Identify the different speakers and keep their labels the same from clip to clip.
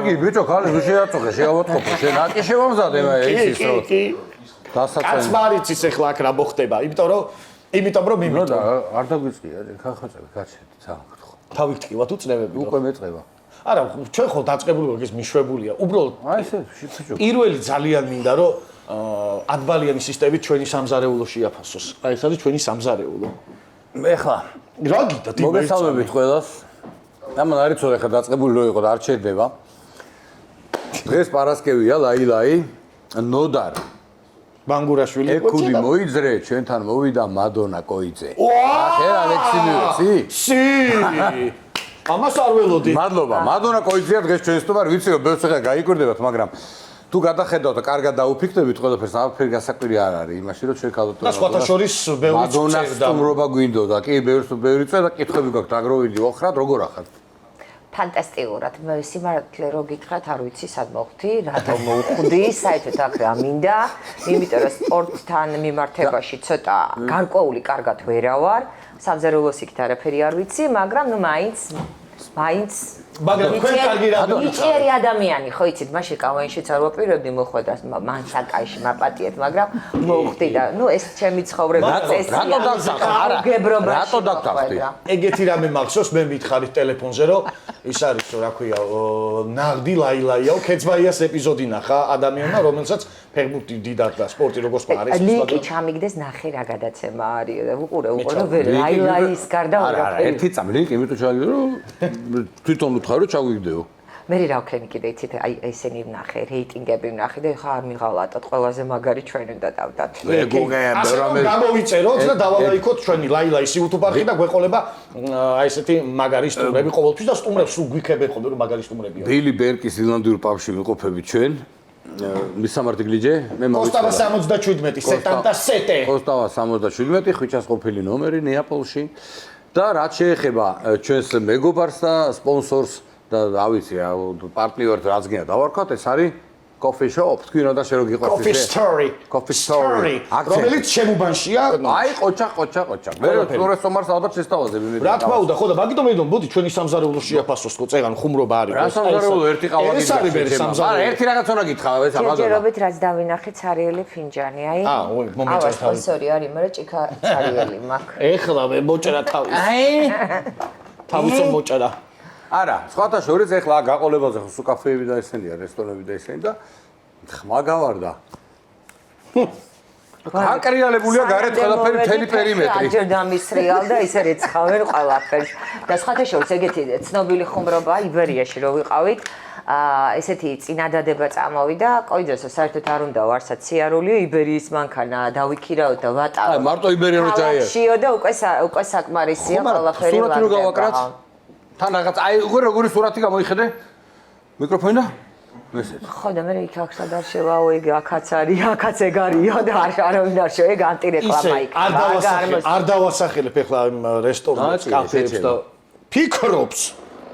Speaker 1: კი, ბიჭო, ხალი შეაწუხე, შეავატყობო, შენ აკი შევამზადე იცის რომ. დასაწენ.
Speaker 2: კაც მარიცის ეხლა აქ რა მოხდება, იმიტომ რომ მიმიტო.
Speaker 1: არ დაგვიწყია, ხახაწები, კაცი, წავაგთხო.
Speaker 2: თავი გტკივა თუ წნევები?
Speaker 1: უკვე მეწყება.
Speaker 2: არა, ჩვენ ხო დაწყებული ვარ, ეს მიშვებულია. უბრალოდ
Speaker 1: აი ესე, ბიჭო.
Speaker 2: პირველი ძალიან მინდა რომ ათბალიანი სისტემით ჩვენი სამზარეულო შეაფასოს. აი ეს არის ჩვენი სამზარეულო.
Speaker 1: ეხლა
Speaker 2: რა გიდათ იმ
Speaker 1: მოგესალმებით ყველას. ამან არ იცოდა ხა დაწყებული რო იყო და არ ჩერდება. დღეს პარასკევია, ლაილაი, ნოდარ.
Speaker 2: ბანგურაშვილი
Speaker 1: ეკუდი მოიძრე, ჩვენთან მოვიდა მადონა კოიძე. ახერ ალექსი მივეცი?
Speaker 2: სი! ამას არ ველოდი.
Speaker 1: მადლობა. მადონა კოიძეა დღეს ჩვენს თუმარ ვიცი რომ ბევრს ხა გაიგორდებათ, მაგრამ თუ გადახედავთ და კარგად დაუფიქრდებით ყველაფერს, არაფერი გასაკვირი არ არის იმაში რომ ჩვენ ქალბატონო.
Speaker 2: და სხვათა შორის ბევრი
Speaker 1: მადონას სტუმრობა გვინდოდა. კი, ბევრი წვე და კითხვები გაქვთ, აგროვიდი ოხრად, როგორ ახართ?
Speaker 3: ფანტასტიკურად. სიმართლე რო გითხრათ, არ ვიცი სად მოხვდი, რატომ მოვხვდი, საერთოდ აქ რა მინდა, იმიტომ რომ სპორტთან მიმართებაში ცოტა გარკვეული კარგად ვერა ვარ, სამზარეულოს იქით არაფერი არ ვიცი, მაგრამ ნუ მაინც
Speaker 2: მაგრამ თქვენ კარგი რა
Speaker 3: იჭიერი ადამიანი ხო იცით, მაშინ კავენშიც არ ვაპირებდი მოხვდა მან საკაიში მაპატიეთ, მაგრამ მოვხვდი და ნუ ეს ჩემი ცხოვრების წესია.
Speaker 1: რატო დაგსახა? არა, რატო დაგსახდი?
Speaker 2: ეგეთი რამე მახსოვს, მე მითხარით ტელეფონზე რომ ის არის რომ რა ქვია, ნაღდი ლაილაიაო, ქეცბაიას ეპიზოდი ნახა ადამიანმა, რომელსაც ფეხბურთი დიდად და სპორტი როგორც არის.
Speaker 3: ლინკი ჩამიგდეს ნახე რა გადაცემა არის და უყურე ვერ ლაილაის გარდა
Speaker 1: არა, ერთი წამ ლინკი იმიტომ ჩაგიდო რომ თვითონ უთხარ რომ ჩაგვიგდეო.
Speaker 3: მე რა ვქენი კიდე იცით, აი ესენი ვნახე, რეიტინგები ვნახე და ხა არ მიღალატოთ, ყველაზე მაგარი ჩვენ უნდა დავდათ.
Speaker 2: ასე რომ გამოვიწეროთ და დავალაიქოთ ჩვენი ლაილაის YouTube არხი და გვეყოლება აი ესეთი მაგარი სტუმრები ყოველთვის და სტუმრებს სულ გვიქებენ ხოლმე რომ მაგარი სტუმრებია.
Speaker 1: ბილი ბერკის ირლანდიურ პაბში ვიყოფებით ჩვენ. მისამართი გლიჯე, მე
Speaker 2: კოსტავა 77, 77.
Speaker 1: კოსტავა 77, ხვიჩას ყოფილი ნომერი ნეაპოლში. და რაც შეეხება ჩვენს მეგობარს და სპონსორს და ავიცი რა პარტნიორს რაც გინდა დავარქვათ, ეს არის coffee shop, თქვენ რა და შე რო გიყვართ
Speaker 2: Coffee Story. რომელიც შემუბანშია.
Speaker 1: აი, ყოჩა. მე სწორედ სომარს ალბათ შეესთავაზებ იმედი.
Speaker 2: რა თქმა უნდა, ხო და მაგიტომ მე მოდი ჩვენი სამზარეულო შეაფასოს, ხო წეგან ხუმრობა არის.
Speaker 1: რა სამზარეულო ერთი ყავა გიძახა.
Speaker 2: ეს არის მე სამზარეულო.
Speaker 1: არა, ერთი რაღაც უნდა გითხრა, ეს ამაზონა.
Speaker 3: ჯერჯერობით რაც დავინახე ცარიელი ფინჯანი, აი.
Speaker 2: მომეწერ თავი.
Speaker 3: სპონსორი არის, მაგრამ ჭიქა ცარიელი მაქვს.
Speaker 2: ეხლა მე მოჭერა თავის. თავისო მოჭერა.
Speaker 1: არა, სხვათა შორის ეხლა გაყოლებაზე ხო კაფეები და ესენია, რესტორნები და ესენი და ხმა გავარდა. აკრიალებულია გარეთ ყველაფერი მთელი პერიმეტრი.
Speaker 3: აჯერ დამისრიალ და ისე რეცხავენ ყველაფერს. და სხვათა შორის ეგეთი ცნობილი ხუმრობა იბერიაში რო ვიყავით, ესეთი წინადადება წამოვიდა, კოიძესო საერთოდ არ უნდა ვარსად სიარულიო, იბერიის მანქანა დავიქირავ და ვატარო.
Speaker 1: აი, მარტო იბერია რო ჩაიერ.
Speaker 3: შიო და უკვე საკმარისია ყველაფერი.
Speaker 1: სურათი რო გავაკრათ. თან რაღაც აი როგორი სურათი გამოიხედე? მიკროფონი და მესეთ.
Speaker 3: ხო და მე იქ აქსად არ შევაო, ეგ აქაც არის, აქაც ეგ არისო და არავინ არ შევა, ეგ ანტირეკლამა იქ.
Speaker 2: არ დავასახელებ ეხლა იმ რესტორნებს, კაფეებს და ფიქრობს.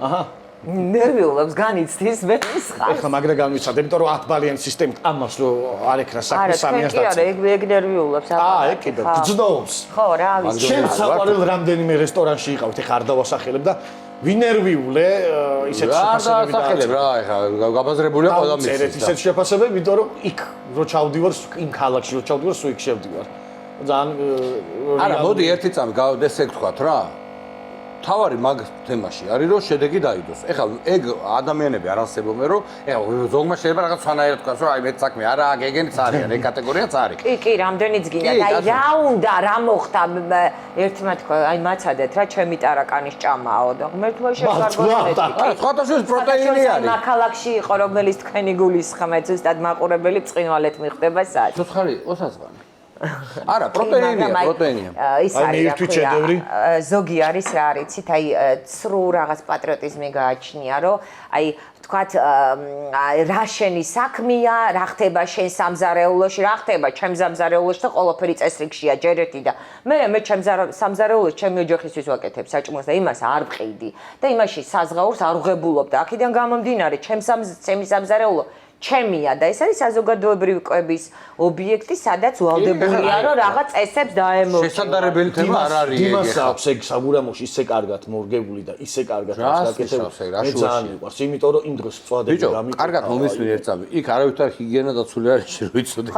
Speaker 2: აჰა.
Speaker 3: ნერვიულობს განიცდის მე ის ხარ.
Speaker 2: ეხლა მაგრა განვიცადე, იმიტომ რომ 10 ბალიანი სისტემით ამას რო არ ეკრა საქმე სამიას
Speaker 3: დაწა. არა, ეგ ნერვიულობს
Speaker 2: აბა. ეგ კიდე გძნობს.
Speaker 3: ხო, რა ვიცი.
Speaker 2: შენ საყვარელ რამდენიმე რესტორანში იყავით, ეხლა არ დავასახელებ და ვინერვიულე ისეთ შეფასებები და
Speaker 1: ასახელებ რა, ეხლა გაბაზრებულია ყველა მის.
Speaker 2: წერეთ ისეთ შეფასებები, იმიტომ რომ იქ რო ჩავდივარ, იმ ქალაქში რო ჩავდივარ, სულ იქ შევდივარ. ძალიან
Speaker 1: არა, მოდი ერთი წამი ესე გთქვათ რა. თავარი მაგ თემაში არის რომ შედეგი დაიდოს. ეხლა ეგ ადამიანები არ არსებობენ რომ ეხლა ზოგმა შეიძლება რაღაც სვანაერად თქვას რომ აი მე საქმე არა, გეგენიც არიან, ეგ კატეგორიაც არის.
Speaker 3: კი, რამდენიც გინდა და აი რა უნდა, რა მოხდა ერთმა თქვა, აი მაცადეთ რა, ჩემი ტარაკანის ჭამაო და ღმერთმა შეგვარგოს.
Speaker 1: სხვათაშორის პროტეინი არის.
Speaker 3: მაქალაქში იყო რომელიც თქვენი გულისხმეთ, ზუსტად მაყურებელი წვინვალეთ მიხდება სად.
Speaker 1: ცოცხალი ოსაზღანი. არა, პროტეინია.
Speaker 3: ის არის ზოგი არის რა არიცით, აი ცრუ რაღაც პატრიოტიზმი გააჩნია, რომ აი თქვათ რა შენი საქმეა, რა ხდება შენ სამზარეულოში, რა ხდება ჩემ სამზარეულოში და ყველაფერი წესრიგშია ჯერ ერთი და მე ჩემ სამზარეულოში ჩემი ოჯახისთვის ვაკეთებ საჭმელს და იმას არ ვყიდი და იმაში საზღაურს არ ვღებულობ და აქედან გამომდინარე ჩემი სამზარეულო ჩემია და ეს არის საზოგადოებრივი კვების ობიექტი, სადაც ვალდებულია, რომ რაღაც წესებს დაემორჩილოს.
Speaker 1: შესაძლებელი თემა არ არის ეგ.
Speaker 2: იმას აქვს ეგ საგურამოში ისე კარგად მორგებული და ისე კარგად
Speaker 1: გაკეთებული.
Speaker 2: მე ძალიან მიყვარს, იმიტომ რომ იმ დროს წვადები
Speaker 1: ბიჭო, კარგად მომისმენ ერთ წამი. იქ არავითარ ჰიგიენა დაცული არ არის, რომ იცოდე.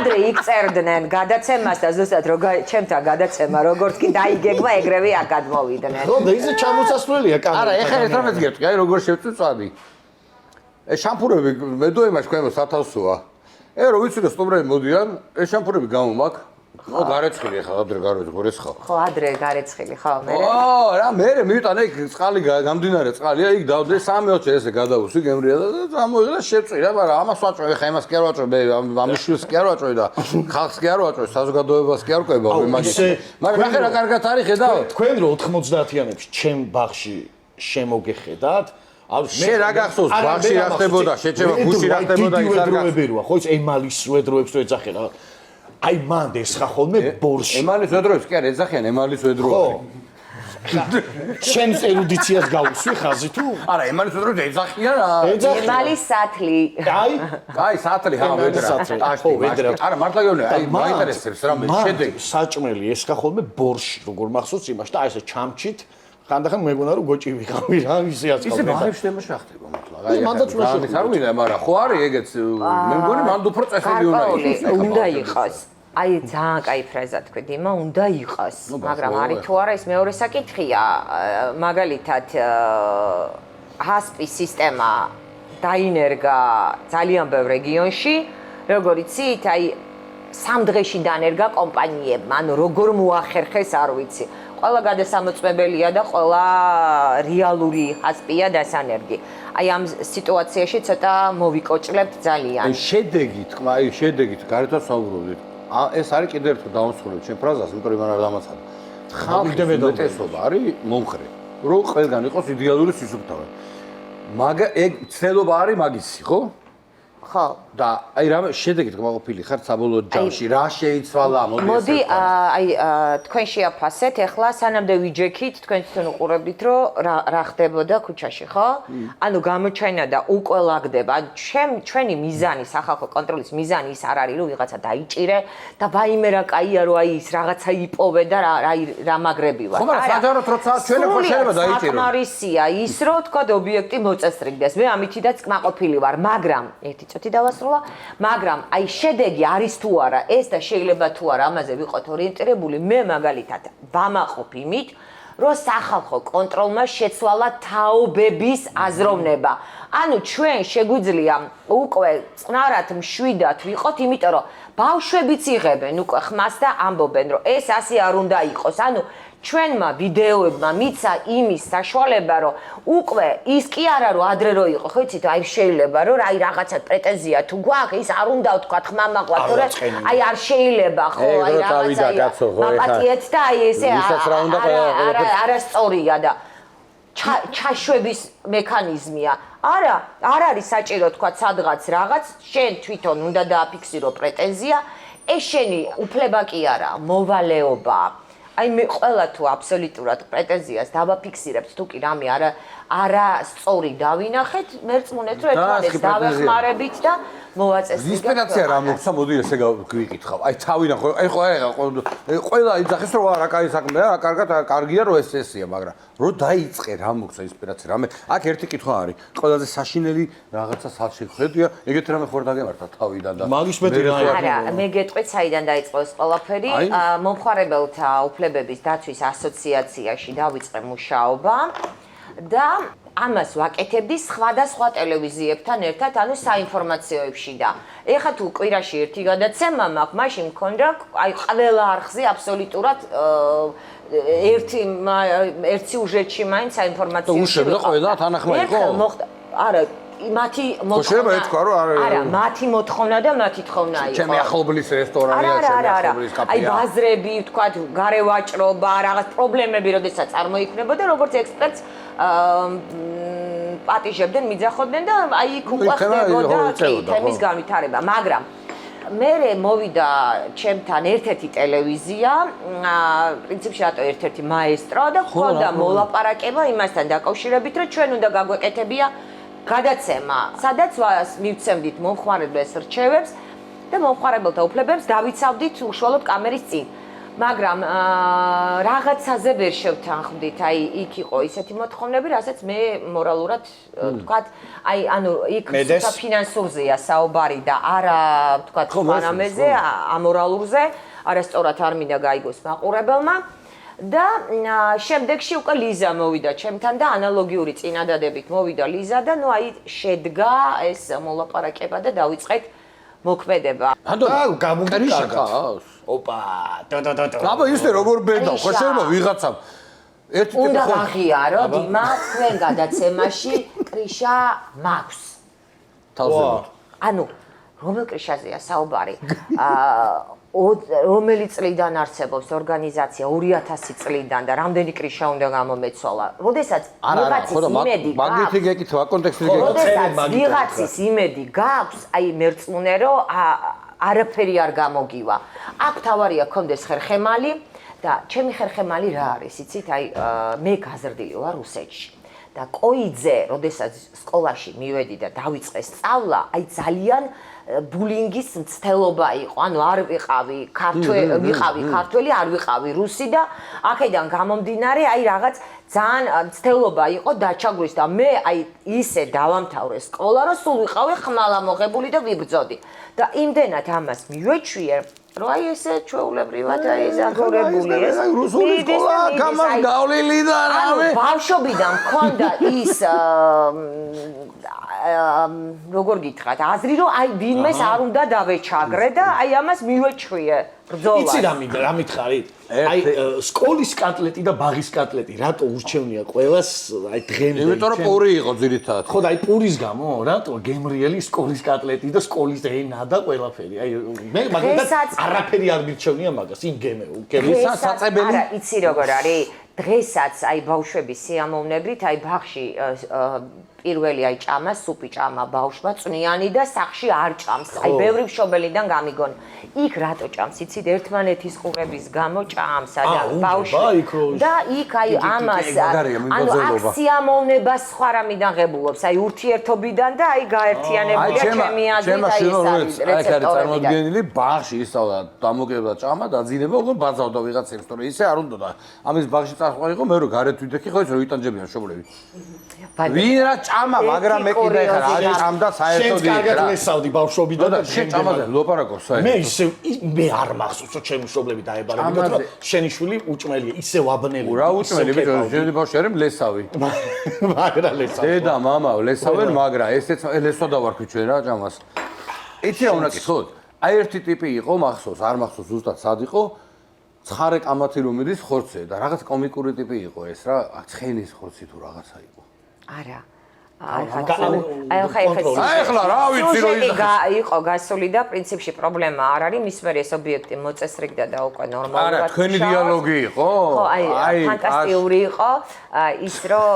Speaker 3: ადრე იქწერდნენ გადაცემას და ზუსტად ჩემთან გადაცემა როგორც კი დაიგეგმა ეგრევე არ გადმოვიდნენ.
Speaker 2: ხო და ისე ჩამოსასვლელია კამერა.
Speaker 1: არა, ეხლა ერთმანეთს გეტყვი, აი როგორ შევწვი წვადი. ეს შამპურები მედოემაში ქვემო სათავსოა. რო ვიცი რომ სტუმრები მოდიან, ეს შამპურები გამომაქ. ხო, გარეცხილი ახლა ადრე გარეცხილი ხო?
Speaker 3: ხო, ადრე გარეცხილი, ხო, მე.
Speaker 1: რა მე მივიტანე იქ წყალი გამდინარე წყალია, იქ დავდე 3-4 ესე გადავუსვი გემრია და ამოიღე და შეწვი რა, მაგრამ ამას ვაჭრე, ხა იმას კი არ ვაჭრე, ამის შვილს კი არ ვაჭრე და ხალხს კი არ ვაჭრე, საზოგადოებას კი არ ყვება მე მაგის. მაგრამ ნახე რა კარგად არის ხედავ.
Speaker 2: თქვენ რო 90-იანებში ჩემ ბაღში შემოგეხედათ
Speaker 1: შე რა გახსოვს ბაღში რა ხდებოდა შეჩება გუში რა ხდებოდა ის არ
Speaker 2: გახსოვს ხო ის ემალის სვედროებს რო ეძახე რა აი მანდ ესხა ხოლმე ბორში
Speaker 1: ემალის სვედროებს კი არ ეძახიან ემალის სვედროები
Speaker 2: შენ ერუდიციას გავუსვი ხაზი თუ
Speaker 1: არა ემალის სვედროებს ეძახიან
Speaker 3: ემალის სათლი
Speaker 1: აი სათლი ხა ვედრა არა მართლა გეუბნები აი მაინტერესებს რა მე შედეგი
Speaker 2: საჭმელი ესხა ხოლმე ბორში როგორ მახსოვს იმაში და აი ესე ჩამჩით ხანდახან მეგონა რომ გოჭი ვიყავი რა ისე აწყობ
Speaker 1: ისე ბაღებში თემაში ახდება მართლა აი მანდაც უნდა შეხვდე არ მინდა მაგრამ ხო არის ეგეც მე მგონი მანდ უფრო წესები
Speaker 3: უნდა იყოს აი ძალიან კაი ფრაზა თქვი დიმა უნდა იყოს მაგრამ არის თუ არა ეს მეორე საკითხია მაგალითად ჰასპის სისტემა დაინერგა ძალიან ბევრ რეგიონში როგორ იცით აი 3 დღეში დანერგა კომპანიებმა ანუ როგორ მოახერხეს არ ვიცი ყველა გადასამოწმებელია და ყველა რეალური ჰასპია დასანერგი. აი ამ სიტუაციაში ცოტა მოვიკოჭლებთ ძალიან.
Speaker 1: აი შედეგი თქმა, აი შედეგით გარეთაც საუბრობდით. ეს არის კიდევ ერთხელ დავამსხვრევ ჩემ ფრაზას, იმიტომ რომ არ დამაცადა. ხალხის უმეტესობა არის მომხრე. რომ ყველგან იყოს იდეალური სისუფთავე. მაგრამ ეგ ცდელობა არის მაგისი, ხო?
Speaker 3: ხო.
Speaker 1: და აი რა შედეგით გმაყოფილი ხარ საბოლოო ჯამში რა შეიცვალა
Speaker 3: მოდი აი თქვენ შეაფასეთ ახლა სანამდე ვიჯექით თქვენ თვითონ უყურებდით რომ რა ხდებოდა ქუჩაში ხო ანუ გამოჩენა და უკვე ლაგდება ჩვენი მიზანი სახალხო კონტროლის მიზანი ის არ არის რომ ვიღაცა დაიჭირე და ვაიმე რა კაია რომ აი ის რაღაცა იპოვე და რა მაგრები ვარ
Speaker 1: ხო მაგრამ საჯაროდ როცა ჩვენ ხო შეიძლება დაიჭირო
Speaker 3: საკმარისია ის რომ თქვა ობიექტი მოწესრიგდეს მე ამითიდაც კმაყოფილი ვარ მაგრამ ერთი წუთი დავასრულა მაგრამ აი შედეგი არის თუ არა ეს და შეიძლება თუ არა ამაზე ვიყოთ ორიენტირებული მე მაგალითად ვამაყობ იმით რომ სახალხო კონტროლმა შეცვალა თაობების აზროვნება ანუ ჩვენ შეგვიძლია უკვე წნარად მშვიდად ვიყოთ იმიტომ რომ ბავშვებიც იღებენ უკვე ხმას და ამბობენ რომ ეს ასე არ უნდა იყოს ანუ ჩვენმა ვიდეოებმა მიცა იმის საშუალება რომ უკვე ის კი არა რომ ადრე რო იყო ხო იცით აი შეიძლება რომ აი რაღაცა პრეტენზია თუ გვაქვს ის არ უნდა ვთქვა ხმამაღლა თორე აი არ შეიძლება ხო აი რაღაცა აპატიეთ და აი ესე არასწორია და ჩაშვების მექანიზმია არა არ არის საჭირო თქვა სადღაც რაღაც შენ თვითონ უნდა დააფიქსირო პრეტენზია ეს შენი უფლება კი არა მოვალეობა აი მე ყველა თუ აბსოლუტურად პრეტენზიას დავაფიქსირებთ თუ კი რამე არა სწორი დავინახეთ მერწმუნეთ რომ ერთმანეთს დავეხმარებით და მოვაწესრიგებთ
Speaker 1: დისპენსაცია რა მოხდა მოდი ესე გვიკითხავ აი თავიდან ხო აი ყველა იძახეს რომ რა კაი საქმეა რა კარგია რომ ეს ესია მაგრამ რო დაიწყე რა მოხდა ინსპირაცია რამე აქ ერთი კითხვა არის ყველაზე საშინელი რაღაცა საშეხედია ეგეთ რამე ხوار დაგემართა თავიდან და
Speaker 2: მაგის მეტი რა
Speaker 3: არა მე გეტყვით საიდან დაიწყო ეს ყველაფერი მომხმარებელთა უფლებების დაცვის ასოციაციაში დავიწყე მუშაობა და ამას ვაკეთებდი სხვადასხვა ტელევიზიებთან ერთად, ანუ საინფორმაციოებში და ეხლა თუ კვირაში ერთი გადაცემა მაქვს, მაშინ მქონდა აი ყველა არხზე აბსოლუტურად ერთ სიუჟეტში მაინც საინფორმაციო
Speaker 1: უშევდა ყველა თანახმა იყო?
Speaker 3: არა მათი
Speaker 1: მოთხოვნა ეთქვა რომ
Speaker 3: არა მათი მოთხოვნა და მათი თხოვნა იყო
Speaker 1: ჩემი ახლობლის რესტორანია ჩემი ახლობლის კაფეა
Speaker 3: აი ბაზრები ვთქვათ გარევაჭრობა რაღაც პრობლემები როდესაც წარმოიქმნებოდა როგორც ექსპერტს პატიჟებდნენ მიძახოდნენ და აი იქ უკვე ხდებოდა თემის განვითარება მაგრამ მე მოვიდა ჩემთან ერთ-ერთი ტელევიზია პრინციპში რატო ერთ-ერთი მაესტრო და ხოდა მოლაპარაკება იმასთან დაკავშირებით რომ ჩვენ უნდა გაგვეკეთებია გადაცემა, სადაც მივცემდით მომხმარებელს რჩევებს და მომხმარებელთა უფლებებს დავიცავდით უშუალოდ კამერის წინ. მაგრამ რაღაცაზე ვერ შევთანხმდით, აი იქ იყო ისეთი მოთხოვნები, რასაც მე მორალურად ვთქვათ, აი ანუ იქ საფინანსურზეა საუბარი და არა ვთქვათ ფანამეზე, ამორალურზე, არასწორად არ მინდა გაიგოს მაყურებელმა. და შემდეგში უკვე ლიზა მოვიდა ჩემთან და ანალოგიური წინადადებით მოვიდა ლიზა და ნუ აი შედგა ეს მოლაპარაკება და დავიწყეთ მოქმედება.
Speaker 2: და გამოგკრიშა
Speaker 1: გავს.
Speaker 2: ოპა,
Speaker 1: აბა ისე როგორ ბედავ, ხო შეიძლება ვიღაცამ ერთი ტიპი
Speaker 3: უნდა აღიარო დიმა თქვენ გადაცემაში კრიშა მაქვს.
Speaker 1: თავზე.
Speaker 3: ანუ რომელ კრიშაზეა საუბარი? რომელი წლიდან არსებობს ორგანიზაცია 2000 წლიდან და რამდენი კრიშა უნდა გამომეცვალა. როდესაც ვიღაცის იმედი გაქვს,
Speaker 1: მაგითი გეკითხა, კონტექსტი გეკითხა.
Speaker 3: როდესაც ვიღაცის იმედი გაქვს, აი მერწმუნე რომ არაფერი არ გამოგივა. აქ თავარია კონდეს ხერხემალი და ჩემი ხერხემალი რა არის, იცით? აი მე გაზრდილი ვარ რუსეთში. და კოიძე, როდესაც სკოლაში მივედი და დავიწყე სწავლა, აი ძალიან ბულინგის მცდელობა იყო. ანუ არ ვიყავი ქართველი, არ ვიყავი რუსი და აქედან გამომდინარე, აი რაღაც ძალიან მცდელობა იყო დაჩაგვის და მე აი ისე დავამთავრე სკოლა, რომ სულ ვიყავი ხმალამოღებული და ვიბრძოდი. და იმდენად ამას მივეჩვიე, რომ აი ესე ჩვეულებრივად აი ზაღორებული ეს
Speaker 1: რუსული სკოლა გამას გავლილი და რავი.
Speaker 3: ბავშვობიდან მქონდა ის როგორ გითხრათ, აზრი რომ აი ვინმეს არ უნდა დავეჩაგრე და აი ამას მივეჩვიე ბრძოლას.
Speaker 2: იცი რა მითხარით? აი სკოლის კატლეტი და ბაღის კატლეტი რატო ურჩევნია ყველას აი დღემდე?
Speaker 1: იმიტომ რომ პური იყო ძირითადად.
Speaker 2: ხო და აი პურის გამო რატო გემრიელი სკოლის კატლეტი და სკოლის ენა და ყველაფერი. აი მე მაგალითად არაფერი არ მირჩევნია მაგას, იმ გემრიელს
Speaker 1: საწებელი.
Speaker 3: არა, იცი როგორ არის? დღესაც აი ბავშვების სიამოვნებით აი ბაღში პირველი აი ჭამა, სუპი ჭამა ბავშვმა წვნიანი და სახში არ ჭამს. აი ბევრი მშობელიდან გამიგონ. იქ რატო ჭამს? იცით, ერთმანეთის ყურების გამო ჭამს ბავშვი. და იქ აი ამას ანუ აქ სიამოვნებას სხვა რამიდან ღებულობს. აი ურთიერთობიდან და აი გაერთიანებულია ჩემი აზრით აი ეს არის რეცეპტორებიდან.
Speaker 1: წარმოდგენილი ბაღში ისწავლა დამოკიდებულა ჭამა დაძინება, უკვე ბაძავდა ვიღაცებს, თორე ისე არ უნდა და ამის ბაღში წახვიყო მე რო გარეთ ვიდექი, ხო ის რო იტანჯებიან მშობლები. ვინ რა ჭამა, მაგრამ მე კიდე ხარ არ ჭამდა საერთოდ იქ რა.
Speaker 2: შენ კარგად ლესავდი ბავშვობიდან და
Speaker 1: შენ ჭამაზე ლოპარაკობს საერთოდ.
Speaker 2: მე ისე მე არ მახსოვს რომ ჩემი მშობლები დაებარებიდათ რომ შენი შვილი უჭმელია, ისე ვაბნელი.
Speaker 1: რა უჭმელი ბიჭო, შენი ბავშვი არის ლესავი.
Speaker 2: მაგრა ლესავი.
Speaker 1: დედა, მამა ლესავენ, მაგრამ ესეც ლესვა დავარქვი ჩვენ რა ჭამას. იცი რა უნდა გითხოთ? აი ერთი ტიპი იყო, მახსოვს, არ მახსოვს ზუსტად სად იყო. ცხარე კამათი რომ მიდის ხორცზე და რაღაც კომიკური ტიპი იყო ეს რა, ცხენის ხორცი თუ რაღაცა იყო.
Speaker 3: არა.
Speaker 1: აი ახლა რა ვიცი რომ
Speaker 3: იყო გასული და პრინციპში პრობლემა არ არის, მის მერე ეს ობიექტი მოწესრიგდა და უკვე ნორმალურად.
Speaker 1: არა, თქვენი დიალოგი იყო?
Speaker 3: ხო, აი ფანტასტიკური იყო ის რომ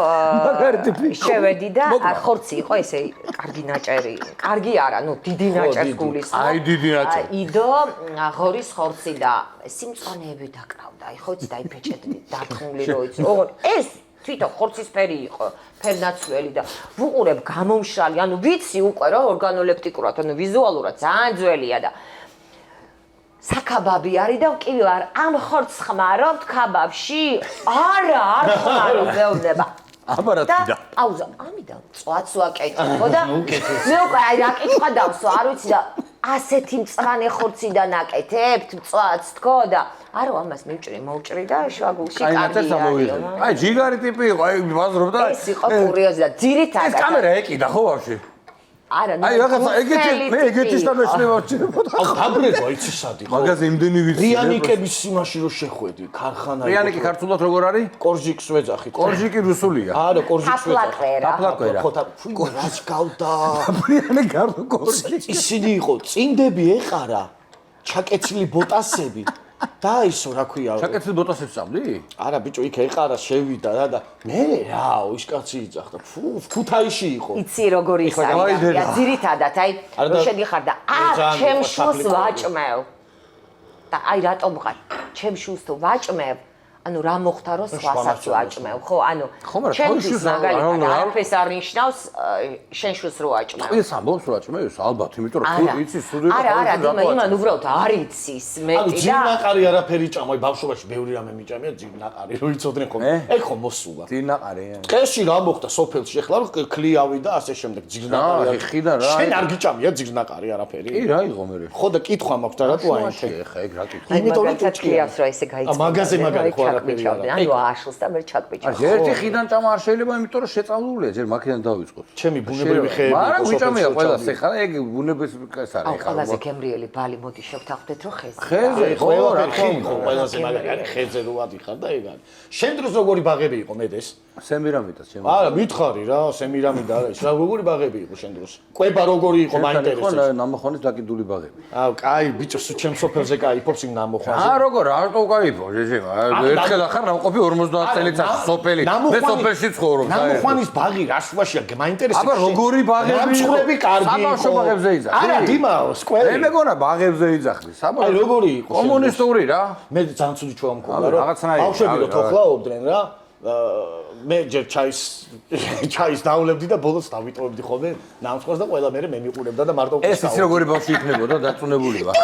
Speaker 3: შევედი და ხორცი იყო ესე კარგი ნაჭერი. კარგი არა, ნუ დიდი ნაჭერს გულისხმობ.
Speaker 1: აი დიდი ნაჭერი.
Speaker 3: იდო ღორის ხორცი და სიმწვანეები დაკრავდა. აი ხოც დაიფეჭედი დარწმუნებული რომ იცი. ოღონდ ეს თვითონ ხორცისფერი იყო, ფერნაცვლელი და ვუყურებ გამომშრალი, ანუ ვიცი უკვე რომ ორგანოლეპტიკურად, ანუ ვიზუალურად ძალიან ძველია და საკაბაბი არის და კი ვარ ამ ხორცს ხმარობთ კაბაბში? არა, არ ხმარობ მეუბნება.
Speaker 1: აბა რა თქმა.
Speaker 3: აუზა, ამიდან წვაც ვაკეთებ, ხო და მე უკვე აი რა კითხვა დავსვა, არ ვიცი და ასეთი მწვანე ხორციდან აკეთებთ მწვაც თქო და არო ამას მოვჭრი და შვაგულში კარგი არის.
Speaker 1: აი ჯიგარი ტიპი იყო, აი ვაზრობდა.
Speaker 3: ეს იყო კურიოზი და ძირითადად
Speaker 1: ეს კამერა ეკიდა ხო ბავშვი?
Speaker 3: არა,
Speaker 1: აი რაღაცა მე ეგეთი შტაბეშნევა ვჭირებოდა.
Speaker 2: აბრება იცი სად იყო?
Speaker 1: მაგაზე იმდენი ვიცი.
Speaker 2: რიანიკების იმაში რო შეხვედი, ქარხანა იყო.
Speaker 1: რიანიკი ქართულად როგორ არის?
Speaker 2: კორჟიკს ვეძახით.
Speaker 1: კორჟიკი რუსულია.
Speaker 2: არა, კორჟიკს ვეძახით.
Speaker 1: დაფლაკვერა.
Speaker 2: ხო, რას გავდა?
Speaker 1: რიანი გარდო კორჟიკი.
Speaker 2: ისინი იყო, წინდები ეყარა, ჩაკეცილი ბოტასები. და ისო რა ქვია?
Speaker 1: ჩაკეცილი ბოტასებს წამდი?
Speaker 2: არა ბიჭო, იქ ეყარა, შევიდა რა და მე რა, ის კაცი იძახდა. ქუთაისში იყო.
Speaker 3: იცი როგორ ის არის? ძირითადად აი რო შედიხარ და ჩემ შულს ვაჭმევ. და აი რატომ ვყარ? ჩემ შულს თუ ვაჭმევ, ანუ რა მოხდა რომ სხვასაც ვაჭმევ, ხო? ანუ
Speaker 1: მაგრამ
Speaker 3: ჩემთვის
Speaker 1: თავისუფლად
Speaker 3: მაგალითად არაფერს არ ნიშნავს შენ შულს რო ვაჭმევ.
Speaker 1: ის ამბობს რომ აჭმევს ალბათ, იმიტომ რომ თუ იცი სუდი და
Speaker 3: არა, იმან უბრალოდ არ იცის
Speaker 2: ანუ
Speaker 3: მეტი და
Speaker 2: ძილნაყარი არაფერი ჭამ, აი ბავშვობაში ბევრი რამე მიჭამია ძილნაყარი, რო იცოდნენ ხოლმე. ეგ ხომ მოსულა.
Speaker 1: ძილნაყარი.
Speaker 2: ტყეში რა მოხდა სოფელში ახლა რომ ქლიავი და ასე შემდეგ ძილნაყარი.
Speaker 1: ხიდან რა?
Speaker 2: შენ არ გიჭამია ძილნაყარი არაფერი?
Speaker 1: კი რა იყო მე?
Speaker 2: ხო და კითხვა მაქვს და რატო აინთე?
Speaker 1: ხა ეგ რა კითხვა?
Speaker 2: იმიტომ რომ
Speaker 3: ჩაკლიავს რომ ესე გაიწევს.
Speaker 2: მაგაზე მაგარი ხო არაფერი არა.
Speaker 3: ანუ აშლს და მე ჩაკბიჭავ.
Speaker 1: ერთი ხიდან ჭამა არ შეიძლება, იმიტომ რომ შეწავლულია, ჯერ მაქედან დავიწყოთ.
Speaker 2: ჩემი ბუნებრივი ხეები
Speaker 1: არა, ვიჭამია ყველას ეხლა, ეგ ბუნების ეს არის
Speaker 3: აუ,
Speaker 1: ეხლა.
Speaker 3: ყველაზე გემრიელი ბალი მოდი შევთანხმდეთ რომ ხეზე.
Speaker 1: ხეზე, ხო, რა თქმა უნდა.
Speaker 2: ყველაზე მაგარი არის ხეზე რო ადიხარ და ეგ არის. შენ დროს როგორი ბაღები იყო მედეს?
Speaker 1: სემირამიდას ჩემო.
Speaker 2: არა, მითხარი რა, სემირამიდა არის. რა როგორი ბაღები იყო შენ დროს? კვება როგორი იყო მაინტერესებს?
Speaker 1: ხო, ნამოხონის დაკიდული ბაღები.
Speaker 2: აუ, კაი, ბიჭო, ჩემ სოფელზე კაიფობს იმ ნამოხვანზე.
Speaker 1: აა, როგორ, რატო кайფო, ჯეჯება? ერთხელ ახარ ნამყოფი 50 წელიწადში სოფელი. მე სოფელში ცხოვრობ.
Speaker 2: ნამოხვანის ბაღი რა შუაშია, მაინტერესებს.
Speaker 1: აბა, როგორი ბაღები?
Speaker 2: ნამცხრები კარგი იყო.
Speaker 1: საბავშვო ბაღებზე იძახი.
Speaker 2: არა, დიმა, სკვერი.
Speaker 1: მე მეგონა ბაღებზე იძახი.
Speaker 2: აი, როგორი იყო?
Speaker 1: კომუნისტური რა.
Speaker 2: მე ძალიან ცუდი ჩვევა მქონდა, რომ
Speaker 1: რაღაცნაირი,
Speaker 2: ბავშვები რო თოხლაობდნენ რა. მე ჯერ ჩაის დავლებდი და ბოლოს დავიტოვებდი ხოლმე ნამსხვრას და ყველა მერე მე მიყურებდა და მარტო
Speaker 1: ეს ის როგორი ბავშვი იქნებოდა დაწუნებული ვარ.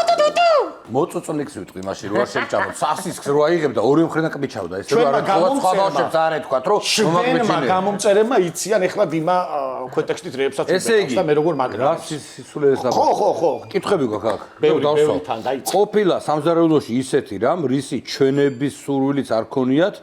Speaker 1: მოწოწონიქს ვიტყვი მაშინ რო არ შემჭამოთ. სასისქს რო აიღებ და ორივე მხრიდან კბიჩავდა. ესე რომ არა სხვა ბავშვებს არ ეთქვათ რომ
Speaker 2: მომაკბიჩინე. გამომწერებმა იციან ეხლა დიმა ქვეტექსტით რეებსაც
Speaker 1: უყურებს
Speaker 2: და მე როგორ მაგრა.
Speaker 1: რა სისულელეს და
Speaker 2: ხო.
Speaker 1: კითხები გაქვს აქ.
Speaker 2: ბევრი თან დაიწყო.
Speaker 1: ყოფილა სამზარეულოში ისეთი რამ რისი ჩვენების სურვილიც არ ქონიათ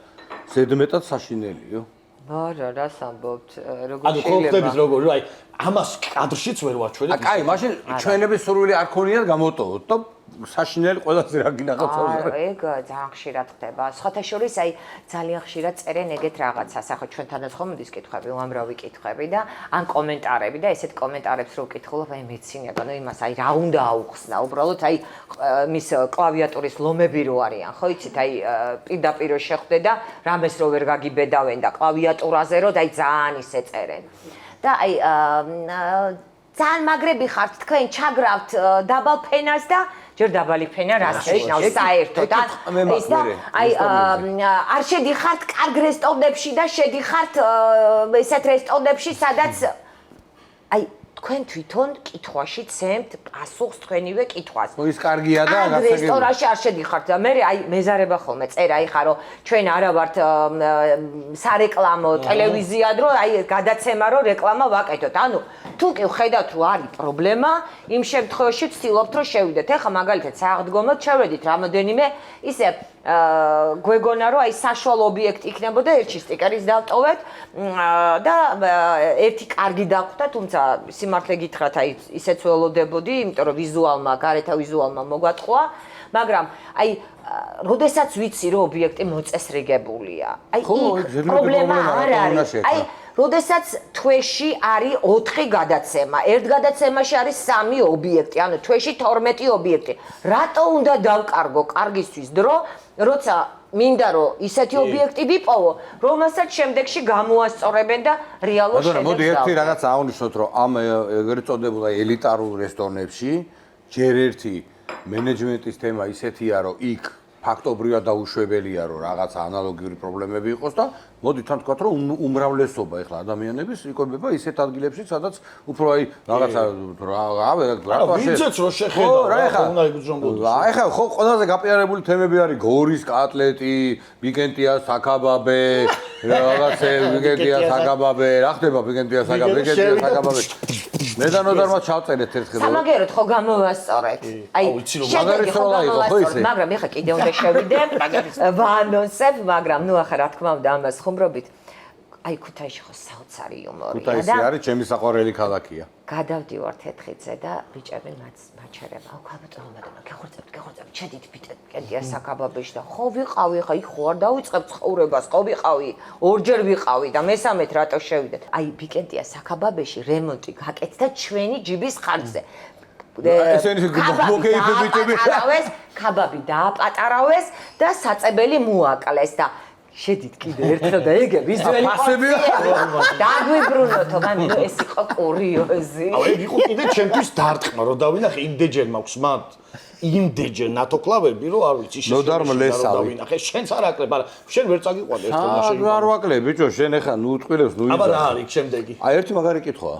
Speaker 1: ზედმეტად საშინელიო.
Speaker 3: არა, რას ამბობთ? როგორ
Speaker 2: ანუ ხოხდების როგორ, აი ამას კადრშიც ვერ ვაჩვენებ.
Speaker 1: აი, მაშინ ჩვენების სურვილი არ ქონიათ გამოტოვოთ და საშინელი ყველაზე რა გინახავს
Speaker 3: არა, ეგ ძალიან ხშირად ხდება. სხვათა შორის აი ძალიან ხშირად წერენ ეგეთ რაღაცას. ახლა ჩვენთანაც ხომ მოდის კითხვები, უამრავი კითხვები და ან კომენტარები და ესეთ კომენტარებს რო ვკითხულობ, აი მეცინიათ, ანუ იმას აი რა უნდა აუხსნა, უბრალოდ აი მის კლავიატურის ლომები რო არიან, ხო იცით, აი პირდაპირ შეხვდე და რამეს რო ვერ გაგიბედავენ და კლავიატურაზე რო და აი ძალიან ისე წერენ. და აი ძალიან მაგრები ხართ თქვენ ჩაგრავთ დაბალ ფენას და ჯერ დაბალი ფენა რას ნიშნავს საერთოდ ის და აი არ შედიხართ კარგ რესტორნებში და შედიხართ ესეთ რესტორნებში სადაც აი თქვენ თვითონ კითხვაში ცემთ პასუხს თქვენივე კითხვას.
Speaker 1: ის კარგია და
Speaker 3: გასაგებია. რესტორანში არ შედიხართ და მე აი მეზარება ხოლმე წერა იხა რომ ჩვენ არა ვართ სარეკლამო ტელევიზია დრო აი გადაცემა რომ რეკლამა ვაკეთოთ. ანუ თუ კი ხედავთ რომ არის პრობლემა, იმ შემთხვევაში ვცდილობთ რომ შევიდეთ. ეხლა მაგალითად სააღდგომოდ შევედით რამოდენიმე ისე გვეგონა რომ აი საშუალო ობიექტი იქნებოდა ერთში სტიკერის დავტოვეთ და ერთი კარგი დახვდა, თუმცა სიმართლე გითხრათ აი ისეც ველოდებოდი, იმიტომ რომ ვიზუალმა, გარეთა ვიზუალმა მოგვატყვა, მაგრამ აი როდესაც ვიცი რომ ობიექტი მოწესრიგებულია, აი პრობლემა არ არის. აი როდესაც თვეში არის 4 გადაცემა, ერთ გადაცემაში არის 3 ობიექტი, ანუ თვეში 12 ობიექტი. რატო უნდა დავკარგო კარგისთვის დრო, როცა მინდა რომ ისეთი ობიექტი ვიპოვო, რომელსაც შემდეგში გამოასწორებენ და რეალურ შედეგს
Speaker 1: მოდი ერთი რაღაც აღნიშნოთ, რომ ამ ეგრეთ წოდებულ ელიტარულ რესტორნებში ჯერ ერთი მენეჯმენტის თემა ისეთია, რომ იქ ფაქტობრივად დაუშვებელია, რომ რაღაც ანალოგიური პრობლემები იყოს და მოდი თან თქვათ, რომ უმრავლესობა ეხლა ადამიანების იკვებება ისეთ ადგილებში, სადაც უფრო აი რაღაცა
Speaker 2: ვინცეც რო შეხედა, რა უნდა იგრძნობოდეს.
Speaker 1: აი ხა ხო ყველაზე გაპიარებული თემები არის გორის კატლეტი, ბიგენტიას საკაბაბე, რაღაცე ბიგენტიას საკაბაბე, რა ხდება ბიგენტიას საკაბაბე. მე და ნოდარმა ჩავწერეთ ერთხელ.
Speaker 3: სამაგეროთ ხო გამოვასწორეთ. აი
Speaker 1: მაგარი სროლა იყო ხო ისე?
Speaker 3: მაგრამ ეხა კიდე უნდა შევიდე. ვაანონსებ, მაგრამ ნუ ახლა რა თქმა უნდა ამას ხუმრობით. აი ქუთაისში ხო საოცარი იუმორია და
Speaker 1: ქუთაისი არის ჩემი საყვარელი ქალაქია.
Speaker 3: გადავდივართ ეთხიце და ბიჭები მაჩერება. აუ ქალბატონო, გეხორცებთ, ჩედით ბიგენტიას საკაბაბეში და ხო ვიყავი, ხა იქ ხო არ დავიწყებ ცხოვრებას, ხო ვიყავი, ორჯერ ვიყავი და მესამედ რატო შევიდეთ. აი ბიგენტიას საკაბაბეში რემონტი გაკეთდა ჩვენი ჯიბის ხარჯზე.
Speaker 1: ესენი მოგეიფე ბიჭები.
Speaker 3: კაბაბი დააპატარავეს და საწებელი მოაკლეს და შედით კიდე ერთხელ და ეგ ვიზუალი დაგვიბრუნოთო, მაგრამ ეს იყო კურიოზი.
Speaker 2: აუ ეგ იყო კიდე ჩემთვის დარტყმა რომ დავინახე იმდეჯერ მაქვს მათ იმდეჯერ ნატოკლავები რომ არ ვიცი დავინახე შენც არ აკლებ არა შენ ვერ წაგიყვანე ერთხელ მაშინ
Speaker 1: არ ვაკლებ ბიჭო შენ ახლა ნუ უტყვილებს ნუ
Speaker 2: აბა რა არის შემდეგი
Speaker 1: აი ერთი მაგარი კითხვაა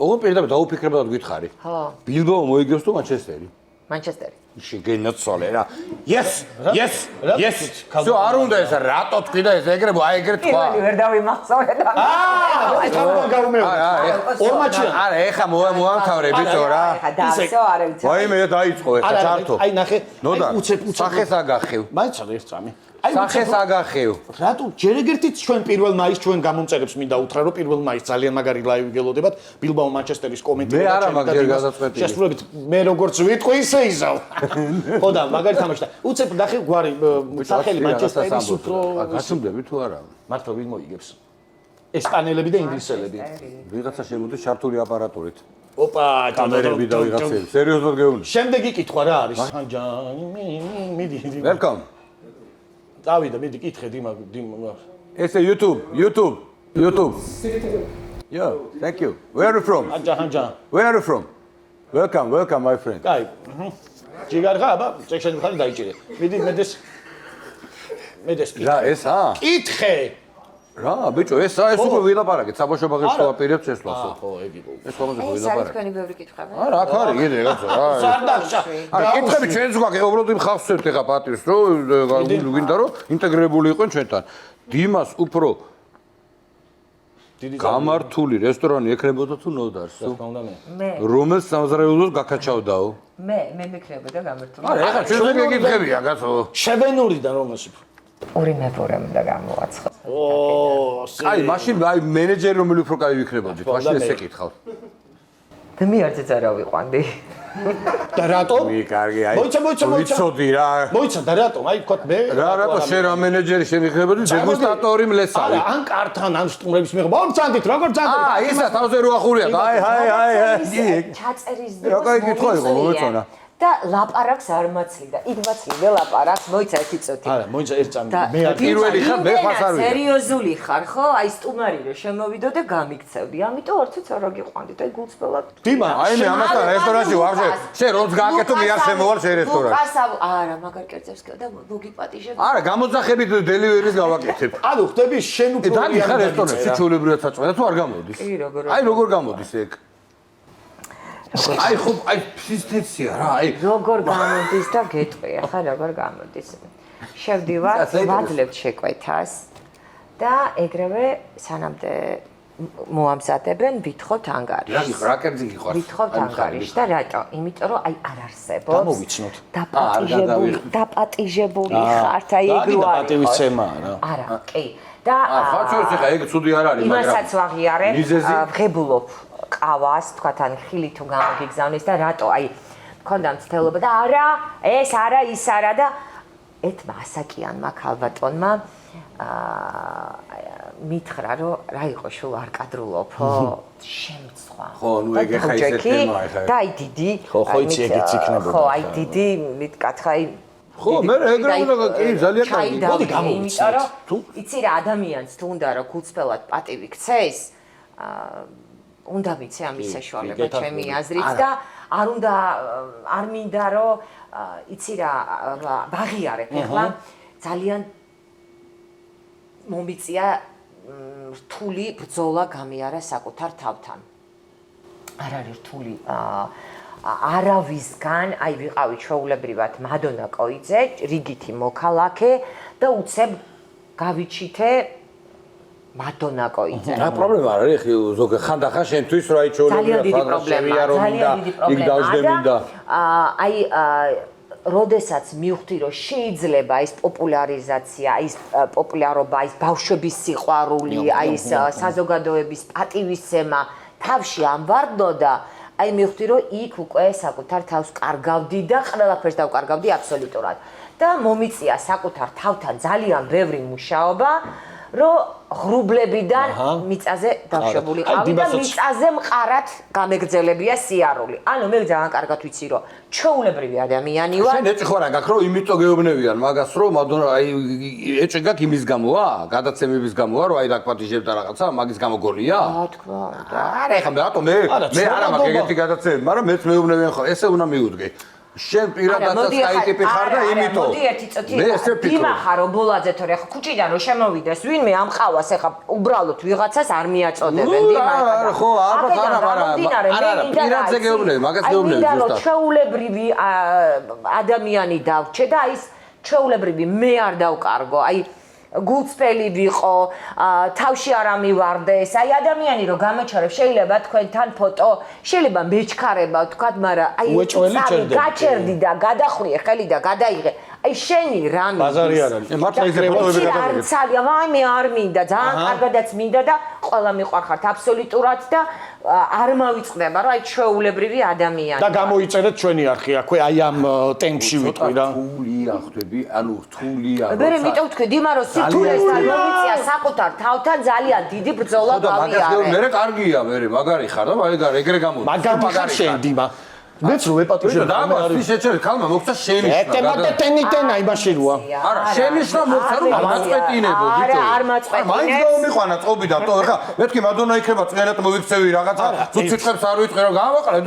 Speaker 1: ოღონდ პირდაპირ დაუფიქრებად გითხარი
Speaker 3: ხო
Speaker 1: ბილბაო მოიგებს თუ მანჩესტერი
Speaker 3: მანჩესტერი
Speaker 1: შეგენაცვალე რა yes სო არ უნდა ეს რატო თქვი და ეს ეგრებო აი ეგრე თქვა
Speaker 3: პირველი ვერ დავიმახსოვრე და
Speaker 2: ეს თავი გაუმეორე ორმაჩი
Speaker 1: არა ეხა მოამთავრე ბიჭო რა
Speaker 3: ისე არ ვიცი
Speaker 1: ვაიმე დაიწყო ეხა ჩართო
Speaker 2: აი ნახე
Speaker 1: ნოდა სახეს აგახევ
Speaker 2: მაინც არა ერთ წამი
Speaker 1: სახეს აგახევ
Speaker 2: რატო ჯერ ეგერთით ჩვენ 1 მაისს ჩვენ გამომწერებს მინდა უთხრა რომ 1 მაისს ძალიან მაგარი ლაივი გელოდებათ ბილბაო მანჩესტერის კომენტები
Speaker 1: მე არა მაგ ჯერ გაზაწყვეტილი
Speaker 2: შესრულებით მე როგორც ვიტყვი ისე იზავ ხო და მაგარი თამაში და უცებ ნახე გვარი სახელი მანჩესტერის უფრო
Speaker 1: გასუმდები თუ არა
Speaker 2: მართლა ვინ მოიგებს ესპანელები და ინგლისელები
Speaker 1: ვიღაცა შემოდის ჩართული აპარატურით
Speaker 2: ოპა
Speaker 1: კამერები და ვიღაცები სერიოზულად გეუბნები
Speaker 2: შემდეგი კითხვა რა არის მიდი
Speaker 1: welcome
Speaker 2: დავიდა მიდი კითხე დიმა
Speaker 1: ესე YouTube yeah thank you where are you from where are you from welcome my friend
Speaker 2: კაი ჯიგარ ხა აბა წეშენ ხარ დაიჭირე მიდი მედეს
Speaker 1: რა ესა
Speaker 2: კითხე
Speaker 1: რა ბიჭო ესა ეს უკვე ვილაპარაკეთ საბავშვო ბაღებს თუ აპირებს შესვლასო
Speaker 2: ხო ეგ იყო
Speaker 1: ეს ყველაზე
Speaker 3: ეს არის თქვენი ბევრი კითხვები
Speaker 1: არა აქ არის კიდე რაღაცა რა
Speaker 2: სარდახშა
Speaker 1: არა კითხები ჩვენს გვაქვს უბრალოდ იმ ხალხს ვერთ ეხა პატივს რომ გინდა რომ ინტეგრირებული იყვნენ ჩვენთან დიმას უფრო გამართული რესტორანი ექნებოდა თუ ნოდარს
Speaker 3: მე
Speaker 1: რომელს სამზარეულოს გაკაჩავდაო
Speaker 3: მე მექნებოდა გამართული
Speaker 1: არა ეხა ჩვენ გეკითხებია კაცო
Speaker 2: შევენურიდან რომელში
Speaker 3: ორი მეფორე უნდა გამოაცხო
Speaker 1: აი მაშინ აი მენეჯერი რომელი უფრო კაი ვიქნებოდით მაშინ ესე კითხავ
Speaker 3: და მე არც არა ვიყვანდი
Speaker 2: და რატო
Speaker 1: მე კარგი აი
Speaker 2: მოიცა
Speaker 1: ვიცოდი რა
Speaker 2: მოიცა და რატო აი თქვა მე
Speaker 1: რატო შენ რა მენეჯერი შენ ვიქნებოდი დეგუსტატორი მლესავი
Speaker 2: ან კართან ან სტუმრების მიღება ან წანდით როგორ წანდით
Speaker 1: ისა თავზე რო ახურია აი
Speaker 3: ჩაწერის
Speaker 1: რა კაი კითხვა იყო მომეწონა
Speaker 3: და ლაპარაკს არ მაცლიდა. იქ მაცლიდა ლაპარაკს, მოიცა ერთი წუთი.
Speaker 2: არა, მოიცა ერთ წამი. მე არ
Speaker 1: პირველი ხარ, მე ხარ არ ვიდა.
Speaker 3: სერიოზული ხარ, ხო? აი სტუმარი რო შემოვიდო და გამიქცევდი. ამიტომ არცეც არ აგიყვანდი და გულწრფელად.
Speaker 2: დიმა,
Speaker 1: აი მე ამასთან რესტორანში ვარშე. შენ როც გააკეთო მე არ შემოვალ შენ რესტორანში.
Speaker 3: არა, მაგარ კერძებს და მოგიპატიჟებ.
Speaker 1: არა, გამოძახებით დელივერის გავაკეთებ.
Speaker 2: ანუ ხდები შენ უფრო
Speaker 1: დადი ხარ რესტორანში ჩვეულებრივად საწყვეტა თუ არ გამოდის?
Speaker 3: კი, როგორ.
Speaker 1: აი როგორ გამოდის ეგ? აი ხო, აი ფსისტეცია რა, აი
Speaker 3: როგორ გამოდის და გეტყვი, ახლა როგორ გამოდის. შევდივართ, ვადლებთ შეკვეთას და ეგრევე სანამდე მოამზადებენ, ვითხოვთ ანგარიშს.
Speaker 1: რა გიხარ, რა კერძი გიხარ?
Speaker 3: ვითხოვთ ანგარიშს და რატო? იმიტომ რომ აი არ არსებობს.
Speaker 2: გამოვიცნოთ.
Speaker 3: დაპატიჟებული ხართ, აი ეგ რო არის.
Speaker 2: დაპატივისცემაა რა.
Speaker 3: არა, კი. და
Speaker 1: ხაჩოს ხა ეგ ცუდი არ არის, მაგრამ
Speaker 3: იმასაც ვაღიარებ, ვღებულობ ყავას, თქვათ ან ხილი თუ გამოგიგზავნის და რატო აი მქონდა მცდელობა და არა, ეს არა, ის არა და ეთმა ასაკიანმა ქალბატონმა მითხრა რომ რა იყო შულ არ კადრულობო შემცვა
Speaker 1: ხო ნუ ეგ ხა ისე თემაა ხა
Speaker 3: და აი დიდი
Speaker 2: ხო იცი ეგეც იქნებოდა
Speaker 3: ხო აი დიდი მითკათხა აი
Speaker 1: ხო მე ეგრე უნდა კი ძალიან კარგი
Speaker 2: მოდი გამოვიცნოთ
Speaker 3: თუ იცი რა ადამიანს თუ უნდა რომ გულწრფელად პატივი ქცეს უნდა ვიცი ამის საშუალება ჩემი აზრით და არ მინდა რომ იცი რა ვაღიარებ ახლა ძალიან მომიწია რთული ბრძოლა გამიარა საკუთარ თავთან არ არის რთული არავისგან აი ვიყავი ჩვეულებრივად მადონა კოიძე რიგითი მოქალაქე და უცებ გავიჩითე მადონა კოიძე.
Speaker 1: რა პრობლემა არ არის ზოგადად ხანდახან შენთვის რა იჩოლებია
Speaker 3: პრობლემაა რომ იქ დავждებინდა. აი როდესაც მივხვდი რომ შეიძლება ეს პოპულარიზაცია, ეს პოპულარობა, ეს ბავშვების სიყვარული, აი ეს საზოგადოების პატივისცემა თავში ამვარდნოდა, აი მივხვდი რომ იქ უკვე საკუთარ თავს კარგავდი და ყველაფერს დავკარგავდი აბსოლუტურად. და მომიწია საკუთარ თავთან ძალიან ბევრი მუშაობა რომ ღრუბლებიდან მიწაზე დავშვებული ყავი და მიწაზე მყარად გამეგრძელებია სიარული. ანუ მე ძალიან კარგად ვიცი რომ ჩვეულებრივი ადამიანი ვარ.
Speaker 1: შენ ეჭი ხარ აგახ რომ იმიტომ გეუბნებიან მაგას რომ აი ეჭი გაკ იმის გამოა, გადაცემების გამოა რომ აი დაგპატიჟებ და რაღაცა მაგის გამო გონია?
Speaker 3: რა თქმა უნდა.
Speaker 1: არა ეხლა მე რატომ მე არა მაგ ეგეთი გადაცემები, მაგრამ მეც მეუბნებიან ხო, ესე უნდა მიუდგე. შენ პირადადაც საიტიპი ხარ და იმიტომ.
Speaker 3: მოდი ერთი წუთი. იმახა რომ ბოლაძე თორე ხო ქუჩიდან რომ შემოვიდეს, ვინმე ამყავას ეხლა უბრალოდ ვიღაცას არ მიაწოდებენ დიმახა.
Speaker 1: ხო, ალბათ არა, პირადზე გეუბნები, მაგას გეუბნები ზუსტად.
Speaker 3: ჩვეულებრივი ადამიანი დავჩე და აი ჩვეულებრივი მე არ დავკარგო. აი გულწრფელი ვიყო, თავში არ ამივარდეს. აი ადამიანი რომ გამოჩარებ, შეიძლება თქვენთან ფოტო, შეიძლება მეჩქარება თქვათ, მაგრამ აი გაჩერდი და გადახვიე ხელი და გადაიღე. აი შენი რამე
Speaker 2: ბაზარი არ არის.
Speaker 1: მართლა ისე ფოტოები გადაგიგე.
Speaker 3: ვაი მე არ მინდა, ძალიან კარგადაც მინდა და ყველა მიყვარხართ აბსოლუტურად და არ მავიწყდება რა აი ჩვეულებრივი ადამიანი.
Speaker 2: და გამოიწერეთ ჩვენი არხი აქვე აი ამ ტემპში ვიტყვი რა.
Speaker 1: რთულია ხვდები, ანუ რთულია.
Speaker 3: მე მეტყვი თქვი დიმა რომ სიტუესთან მომიწია საკუთარ თავთან ძალიან დიდი ბრძოლა გავიარე.
Speaker 1: მე კარგია მე მაგარი ხარ და ეგრე გამოდი.
Speaker 2: მაგარი ხარ შენ დიმა. მეც რო ვეპატიჟებ
Speaker 1: და მაგას შეჭერ ქალმა მოგცა შენიშნა.
Speaker 2: ტენა იმაში როა.
Speaker 1: არა, შენიშნა მოგცა რომ მაწყვეტინებო, ბიჭო.
Speaker 3: არა, არ მაწყვეტინებს.
Speaker 1: მაინც გაომიყვანა წობი და თო ეხა მეთქი მადონა იქნება წვენად მოვიქცევი რაღაცა, თუ ციტყებს არ ვიტყვი რომ გავაყრე.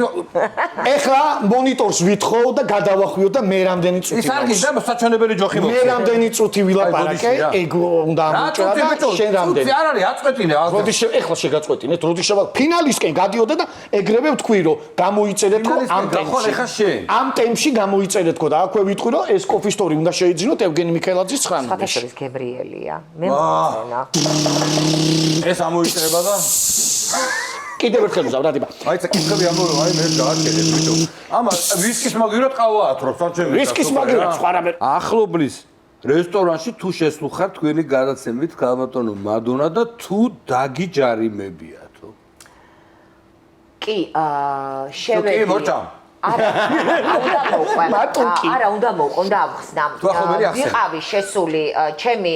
Speaker 2: ეხლა მონიტორს ვითხოვ და გადავახვიო და მე რამდენი წუთი.
Speaker 1: ის არ გინდა საჩვენებელი ჯოხი მოგცა.
Speaker 2: მე რამდენი წუთი ვილაპარაკე, ეგ უნდა ამოჭრა და შენ რამდენი.
Speaker 1: წუთი არ არის, აწყვეტინე ალბათ.
Speaker 2: როდის ეხლა შეგაწყვეტინეთ, როდის შევა ფინალისკენ გადიოდა და ეგრევე ვთქვი რომ გამოიწერეთ რომ ამ ტემპში გამოიწერეთ ხო და აქვე ვიტყვი რომ ეს კოფისტორი უნდა შეიძინოთ ევგენი მიქელაძის 19.
Speaker 3: ხათაშორის გებრიელია. მე მომწონა.
Speaker 1: ეს ამოიწერება და
Speaker 2: კიდევ ერთხელ ვზავდადება.
Speaker 1: აი ეს კითხები ამორო, აი მე გააჩერეთ ბიჭო. ამას ვისკის მაგიროთ ყავაათრობ სამჩემი.
Speaker 2: ვისკის მაგიროთ სხვა რამე.
Speaker 1: ახლობლის რესტორანში თუ შესულხარ თქვენი გადაცემით ქალბატონო მადონა და თუ დაგიჯარიმებიათო.
Speaker 3: კი, შევედი.
Speaker 1: კი, მორჭა.
Speaker 3: არა, უნდა მოყვან და ავხსნა. ვიყავი შესული ჩემი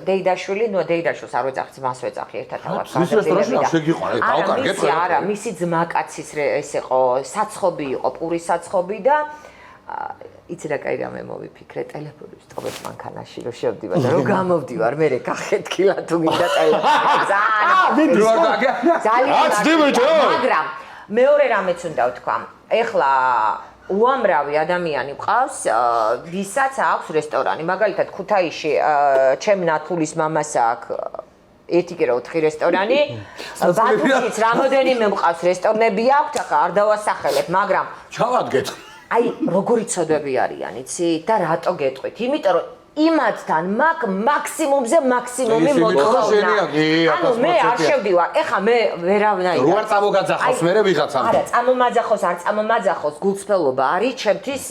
Speaker 3: დეიდაშვილი, ნუ დეიდაშვილს არ ვეძახი, მას ვეძახი ერთად ავარ.
Speaker 1: მის რესტორანში არ შეგიყვანე, დავკარგეთ.
Speaker 3: არა, მისი ძმაკაცის ეს იყო, საცხობი იყო, პურის საცხობი და იცი რა კაი რამე მოვიფიქრე, ტელეფონი ვსტობებ მანქანაში რომ შევდივარ და რომ გამოვდივარ, მე გახეთქილა თუ გინდა ტელეფონი. ძალიან. მაგრამ მეორე რამეც უნდა ვთქვა. ეხლა უამრავი ადამიანი ყავს, ვისაც აქვს რესტორანი. მაგალითად, ქუთაისში ჩემ ნათულის მამას აქვს 1-4 რესტორანი. ბათუმშიც რამოდენიმე მყავს რესტორნები აქვს, ახლა არ დავასახელებ, მაგრამ
Speaker 1: ჩავადგეთ.
Speaker 3: აი, როგორი ცოდვები არიან, იცი? და რატო გეტყვით? იმიტომ რომ იმათთან მაგ მაქსიმუმზე მაქსიმუმი მოთხოვნა. ანუ მე არ შევდივარ. ეხა მე ვერავნაირად.
Speaker 1: რო არ წამოგაძახოს, მე ვიღაცამ.
Speaker 3: არა, წამომაძახოს, არ წამომაძახოს, გულწრფელობა არის ჩემთვის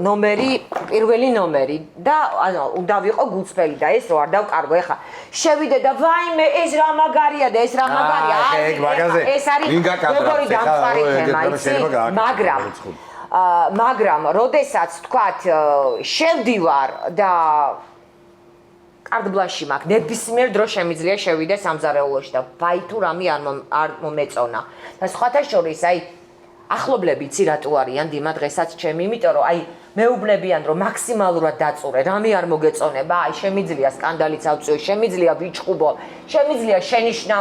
Speaker 3: ნომერი, პირველი ნომერი და ანუ უნდა ვიყო გულწრფელი და ეს რო არ დავკარგო, ეხა შევიდე და ვაიმე, ეს რა მაგარია და ეს რა მაგარია. ეს არის როგორი დამყარი თემა, იცი? მაგრამ როდესაც თქვათ შევდივარ და კარდბლაში მაქვს ნებისმიერ დრო შემიძლია შევიდე სამზარეულოში და ვაი თუ რამე არ მომეწონა და სხვათა შორის აი ახლობლები იცი რატო არიან დიმა დღესაც ჩემი იმიტომ რომ აი მეუბნებიან რომ მაქსიმალურად დაწურე რამე არ მოგეწონება აი შემიძლია სკანდალიც ავწიო შემიძლია ვიჭყუბო შემიძლია შენიშნა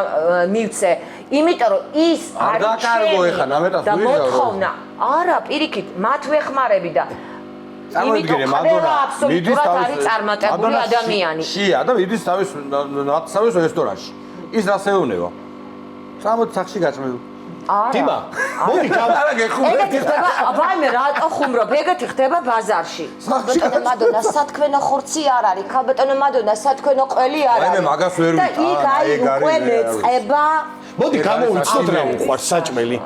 Speaker 3: მივცე იმიტომ რომ ის
Speaker 1: არ დაკარგო ეხა ნამეტას
Speaker 3: და მოთხოვნა არა პირიქით მათ ვეხმარები და
Speaker 1: წარმოიდგინე მადონა
Speaker 3: მიდის თავის წარმატებული ადამიანი
Speaker 1: შია და მიდის თავის ნაცსავის რესტორანში ის რას ეუბნება სამოთ სახში გაჭმევ
Speaker 2: დიმა მოდი
Speaker 1: არა გეხუმრე
Speaker 3: ეგეთი ხდება ვაიმე რატო ხუმრობ ეგეთი ხდება ბაზარში ქალბატონო მადონა სათქვენო ხორცი არ არის ქალბატონო მადონა სათქვენო ყველი არ არის
Speaker 1: ვაიმე მაგას ვერ
Speaker 3: და იქ აი უკვე მეწყება
Speaker 2: მოდი გამოვიცნოთ რა უყვარს საჭმელი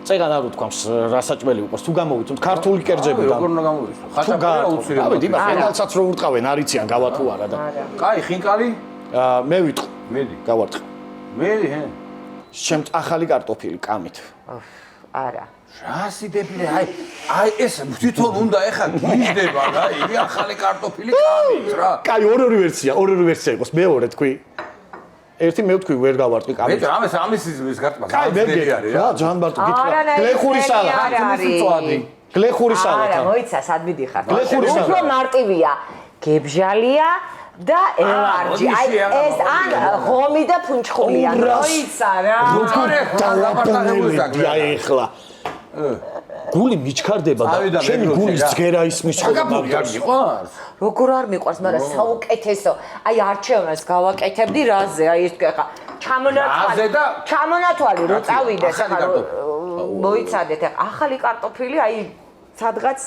Speaker 2: წეგან არ უთქვამს რა საჭმელი უყვარს თუ გამოვიცნოთ ქართული კერძები და
Speaker 1: როგორ უნდა გამოვიცნო ხაჭაპური აუცილებლად
Speaker 2: ავი დიმა ფინალსაც რო ურტყავენ არიციან გავა თუ არა და
Speaker 1: კაი ხინკალი
Speaker 2: მე ვიტყვი
Speaker 1: მედი
Speaker 2: გავარტყი
Speaker 1: მედი ჰე
Speaker 2: ჩემ ახალი კარტოფილი კამით
Speaker 3: არა
Speaker 1: რასიდებინე, აი ეს თვითონ უნდა ეხა გიჟდება რა, იგი ახალი კარტოფილი კამით რა.
Speaker 2: კაი, ორი ვერსია იყოს. მეორე თქვი. ერთი მე ვთქვი ვერ გავარტყი კამით.
Speaker 1: მე ამის ის გარტყმა
Speaker 2: კაი, მე რა, ძალიან მარტო გითხრა. გლეხური სალატი. გლეხური სალატი.
Speaker 3: არა, მოიცა, სად მიდიხარ?
Speaker 2: გლეხური სალატი.
Speaker 3: უფრო მარტივია. გებჟალია და ელარჯი. აი ეს ან ღომი და ფუნჩხულია. მოიცა რა.
Speaker 2: აი ეხლა. გული მიჩქარდება და შენი გულის ძგერა ისმის ხოლმე მაგას.
Speaker 3: როგორ არ მიყვარს, მაგრამ საუკეთესო. აი არჩევანს გავაკეთებდი რაზე, აი ეს თქვი ხა. ჩამონათვალი რო წავიდეს ხა მოიცადეთ ახლა ახალი კარტოფილი აი სადღაც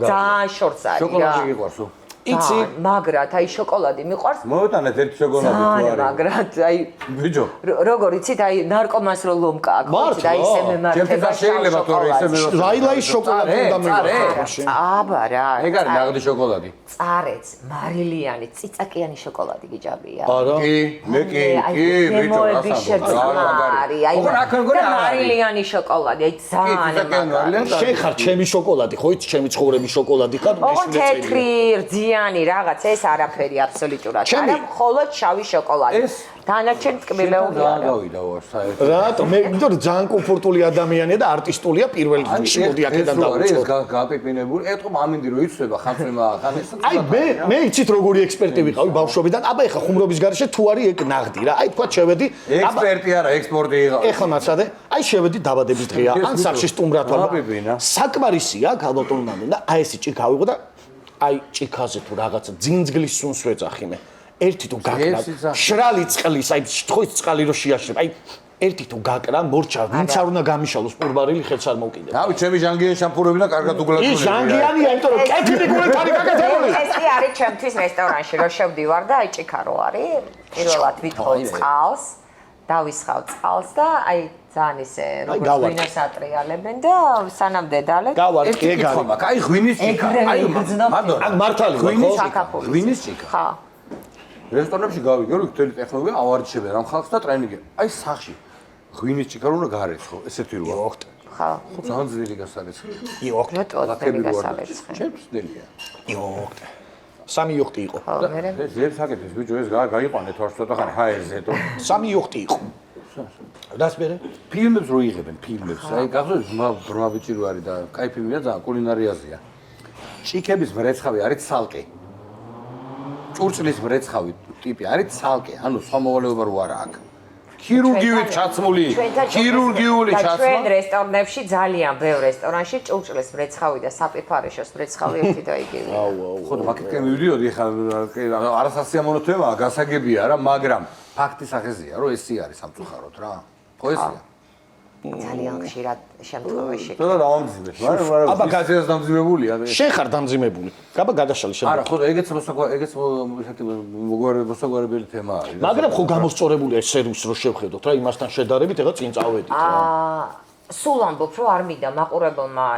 Speaker 3: ძალიან შორს არის რა.
Speaker 1: შოკოლადი გიყვარს?
Speaker 3: იცი, მაგრად აი შოკოლადი მიყვარს.
Speaker 1: მოვიტანეთ ერთი შოკოლადი თუ არის.
Speaker 3: მაგრად აი
Speaker 1: ბიჭო.
Speaker 3: როგორ იცით აი ნარკომანს რო ლომკა აქვს, იცით აი ისე მემართება
Speaker 1: შეიძლება თორე ისე
Speaker 2: ლაილაის შოკოლადი უნდა მივიღო.
Speaker 3: აბა რა.
Speaker 1: ეგ არის ნაღდი შოკოლადი.
Speaker 3: წარეც, მარილიანი, ციცაკიანი შოკოლადი გიჯაბია.
Speaker 2: არა.
Speaker 1: კი, მე კი, ბიჭო,
Speaker 3: არის. აი მარილიანი შოკოლადი, აი ძალიან.
Speaker 2: შენ ხარ ჩემი შოკოლადი, ხო იცი ჩემი ცხოვრების შოკოლადი ხარ?
Speaker 3: ოღონდ თეთრი, რძიანი რაღაც ეს არაფერი აბსოლუტურად. არა, მხოლოდ შავი შოკოლადი. დანარჩენი ტკბილეული არა.
Speaker 1: გავიდა საერთოდ.
Speaker 2: რატო? მე იმიტომ ძალიან კომფორტული ადამიანია და არტისტულია პირველ რიგში. მოდი აქედან დავიწყო.
Speaker 1: ეს გაპიპინებული, ეთქო ამინდი რო იცვება ხანძრემა ხანეს.
Speaker 2: აი მე იცით როგორი ექსპერტი ვიყავი ბავშვობიდან. აბა ეხა ხუმრობის garaშე თუ არის ეგ ნაღდი რა. აი თქვა შევედი.
Speaker 1: ექსპერტი არა, ექსპორტი იყავ.
Speaker 2: ეხლა მაცადე. აი შევედი დაბადების დღეა. ან სახში სტუმრად ვარ. საკმარისია გალოტონამდე და აი ესე ჭიქა ავიღო და აი ჭიქაზე თუ რაღაცა ძინძგლის სუნს ვეძახი მე. ერთი თუ გაკრა შრალი წყლის, აი თხოვით წყალი რო შეაშრებ. აი ერთი თუ გაკრა მორჩა, ვინც არ უნდა გამიშალოს პურბარილი ხელს არ მოვკიდე.
Speaker 1: რავი, ჩემი ჟანგიანი შამპურები და კარგად უგლატონები.
Speaker 2: ის ჟანგიანია, იმიტომ რომ ტექნიკური ფარი გაკეთებული.
Speaker 3: ესე არის ჩემთვის რესტორანში რო შევდივარ და აი ჭიქა რო არის. პირველად ვითხოვ წყალს, დავისხავ წყალს და აი ძალიან ისე როგორც ვინოს ატრიალებენ და სანამ დედალეთ.
Speaker 2: გავარკი ეგ არის.
Speaker 1: აი ღვინის ჭიქა. აი მადო.
Speaker 2: ან მართალი
Speaker 1: ღვინის
Speaker 2: ხო?
Speaker 1: ღვინის ჭიქა.
Speaker 3: ხა.
Speaker 1: რესტორნებში გავიგე, რომ თელი ტექნოლოგია ავარჩევენ ამ ხალხს და ტრენინგი. აი სახში ღვინის ჭიქა რო უნდა გაარეცხო, ესეთი როა.
Speaker 2: იოხტ.
Speaker 3: ხა.
Speaker 1: ხო ძალიან ძლიერი გასარეცხი.
Speaker 2: იოხტ.
Speaker 3: ლაკები გასარეცხი.
Speaker 1: ჩემს ძლიერია.
Speaker 2: იოხტ. სამი იოხტი იყო.
Speaker 3: ხო, მე
Speaker 1: ეს ზებს აკეთებს ბიჭო, ეს გაიყვანეთ ვარ ცოტა ხანი ჰაერზეთო.
Speaker 2: სამი იოხტი იყო. დას მერე
Speaker 1: ფილმებს რო იღებენ, ფილმებს. აი გახსოვს ბრმა ბიჭი რო არის და კაი ფილმია ძალიან კულინარიაზეა. ჭიქების მრეცხავი არის ცალკე. ჭურჭლის მრეცხავი ტიპი არის ცალკე, ანუ სხვა მოვალეობა რო არა აქვს. ქირურგიული ჩაცმული, ქირურგიული ჩაცმა.
Speaker 3: ჩვენ რესტორნებში ძალიან ბევრ რესტორანში ჭურჭლის მრეცხავი და საპიფარეშოს მრეცხავი ერთი და იგივეა.
Speaker 1: ხო და მაგითკენ მივიდიოდი ხა არასასიამოვნო თემაა, გასაგებია რა, მაგრამ ფაქტი სახეზეა, რომ ესე არის სამწუხაროდ რა. ხო ესეა.
Speaker 3: ძალიან ხშირად შემთხვევაში.
Speaker 1: და დავამძიმეთ, მაგრამ აბა გაზეთას დამძიმებულია.
Speaker 2: შენ ხარ დამძიმებული. აბა გადაშალი შენ.
Speaker 1: არა, ხო, ეგეც მოსაგვარებელი თემა არის.
Speaker 2: მაგრამ ხო გამოსწორებულია ეს სერვისი რო შევხედოთ რა იმასთან შედარებით, ეხლა წინ წავედით რა.
Speaker 3: სულ ამბობ, რომ არ მინდა მაყურებელმა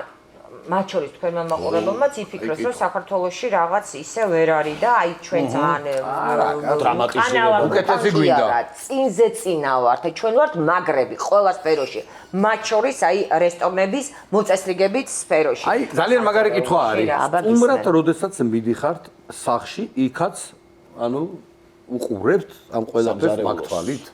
Speaker 3: მათ შორის თქვენმა მაყურებელმაც იფიქროს, რომ საქართველოში რაღაც ისე ვერ არის და აი ჩვენ ძალიან
Speaker 2: დრამატიზირება.
Speaker 1: უკეთესი გვინდა.
Speaker 3: წინზე წინა ვართ, ჩვენ ვართ მაგრები ყველა სფეროში. მათ შორის აი რესტორნების მოწესრიგებით სფეროში.
Speaker 1: აი ძალიან მაგარი კითხვა არის. უმრად როდესაც მიდიხართ სახში, იქაც ანუ უყურებთ ამ ყველაფერს მაგთვალით?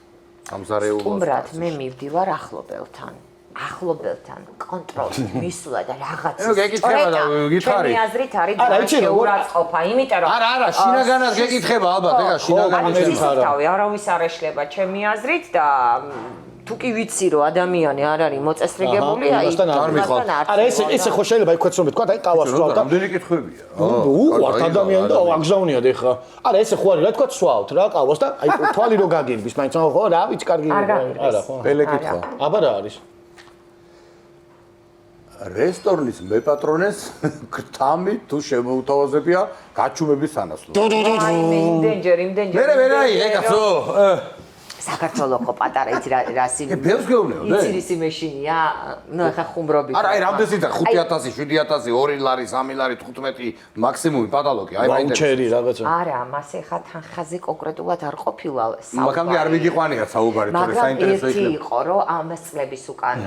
Speaker 1: ამზარეულობას.
Speaker 3: უმრად მე მივდივარ ახლობელთან. ახლობელთან კონტროლით მისვლა და რაღაც
Speaker 1: გეკითხება და გითხარი.
Speaker 3: ჩემი აზრით არის და შეურაცხყოფა, იმიტომ რომ
Speaker 1: არა, შინაგანად გეკითხება ალბათ, ეხა შინაგანად
Speaker 3: თავი არავის არ ეშლება ჩემი აზრით და თუ კი ვიცი რომ ადამიანი არ არის მოწესრიგებული, აი
Speaker 2: მასთან არა ესე ხო შეიძლება იქაც რომ თქვა, აი ყავას სვავ და
Speaker 1: რამდენი კითხვებია.
Speaker 2: უყვართ ადამიანი და აგზავნიათ ეხა. არა ესე ხო არის რა თქვა სვავთ რა ყავას და აი თვალი რო გაგირბის, მაინც ხო რა ვიცი კარგი
Speaker 3: არა
Speaker 2: ხო.
Speaker 1: პელე კითხვა.
Speaker 2: აბა რა არის?
Speaker 1: რესტორნის მეპატრონეს გრთამი თუ შემოუთავაზებია გაჩუმების სანაცვლოდ.
Speaker 3: იმდენჯერ.
Speaker 1: მერე ვერაი, ეკაცო.
Speaker 3: საქართველოს ხო პატარა იცი რა
Speaker 1: ბევრს გეუბნებოდე?
Speaker 3: იცი ისი მეშინია? ნუ ახლა ხუმრობით.
Speaker 1: არა, აი რამდენი იცი 5000, 7000, 2 ლარი, 3 ლარი, 15 მაქსიმუმი პატალოგი, აი მაინტერესებს.
Speaker 2: ვაუჩერი რაღაცა.
Speaker 3: არა, მას ახლა თანხაზე კონკრეტულად არ ყოფილა საუბარი.
Speaker 1: მაგამდე არ მიგიყვანია საუბარი, თორე საინტერესო
Speaker 3: მაგრამ ერთი
Speaker 1: იქნება.
Speaker 3: იყო, რომ ამას წლების უკან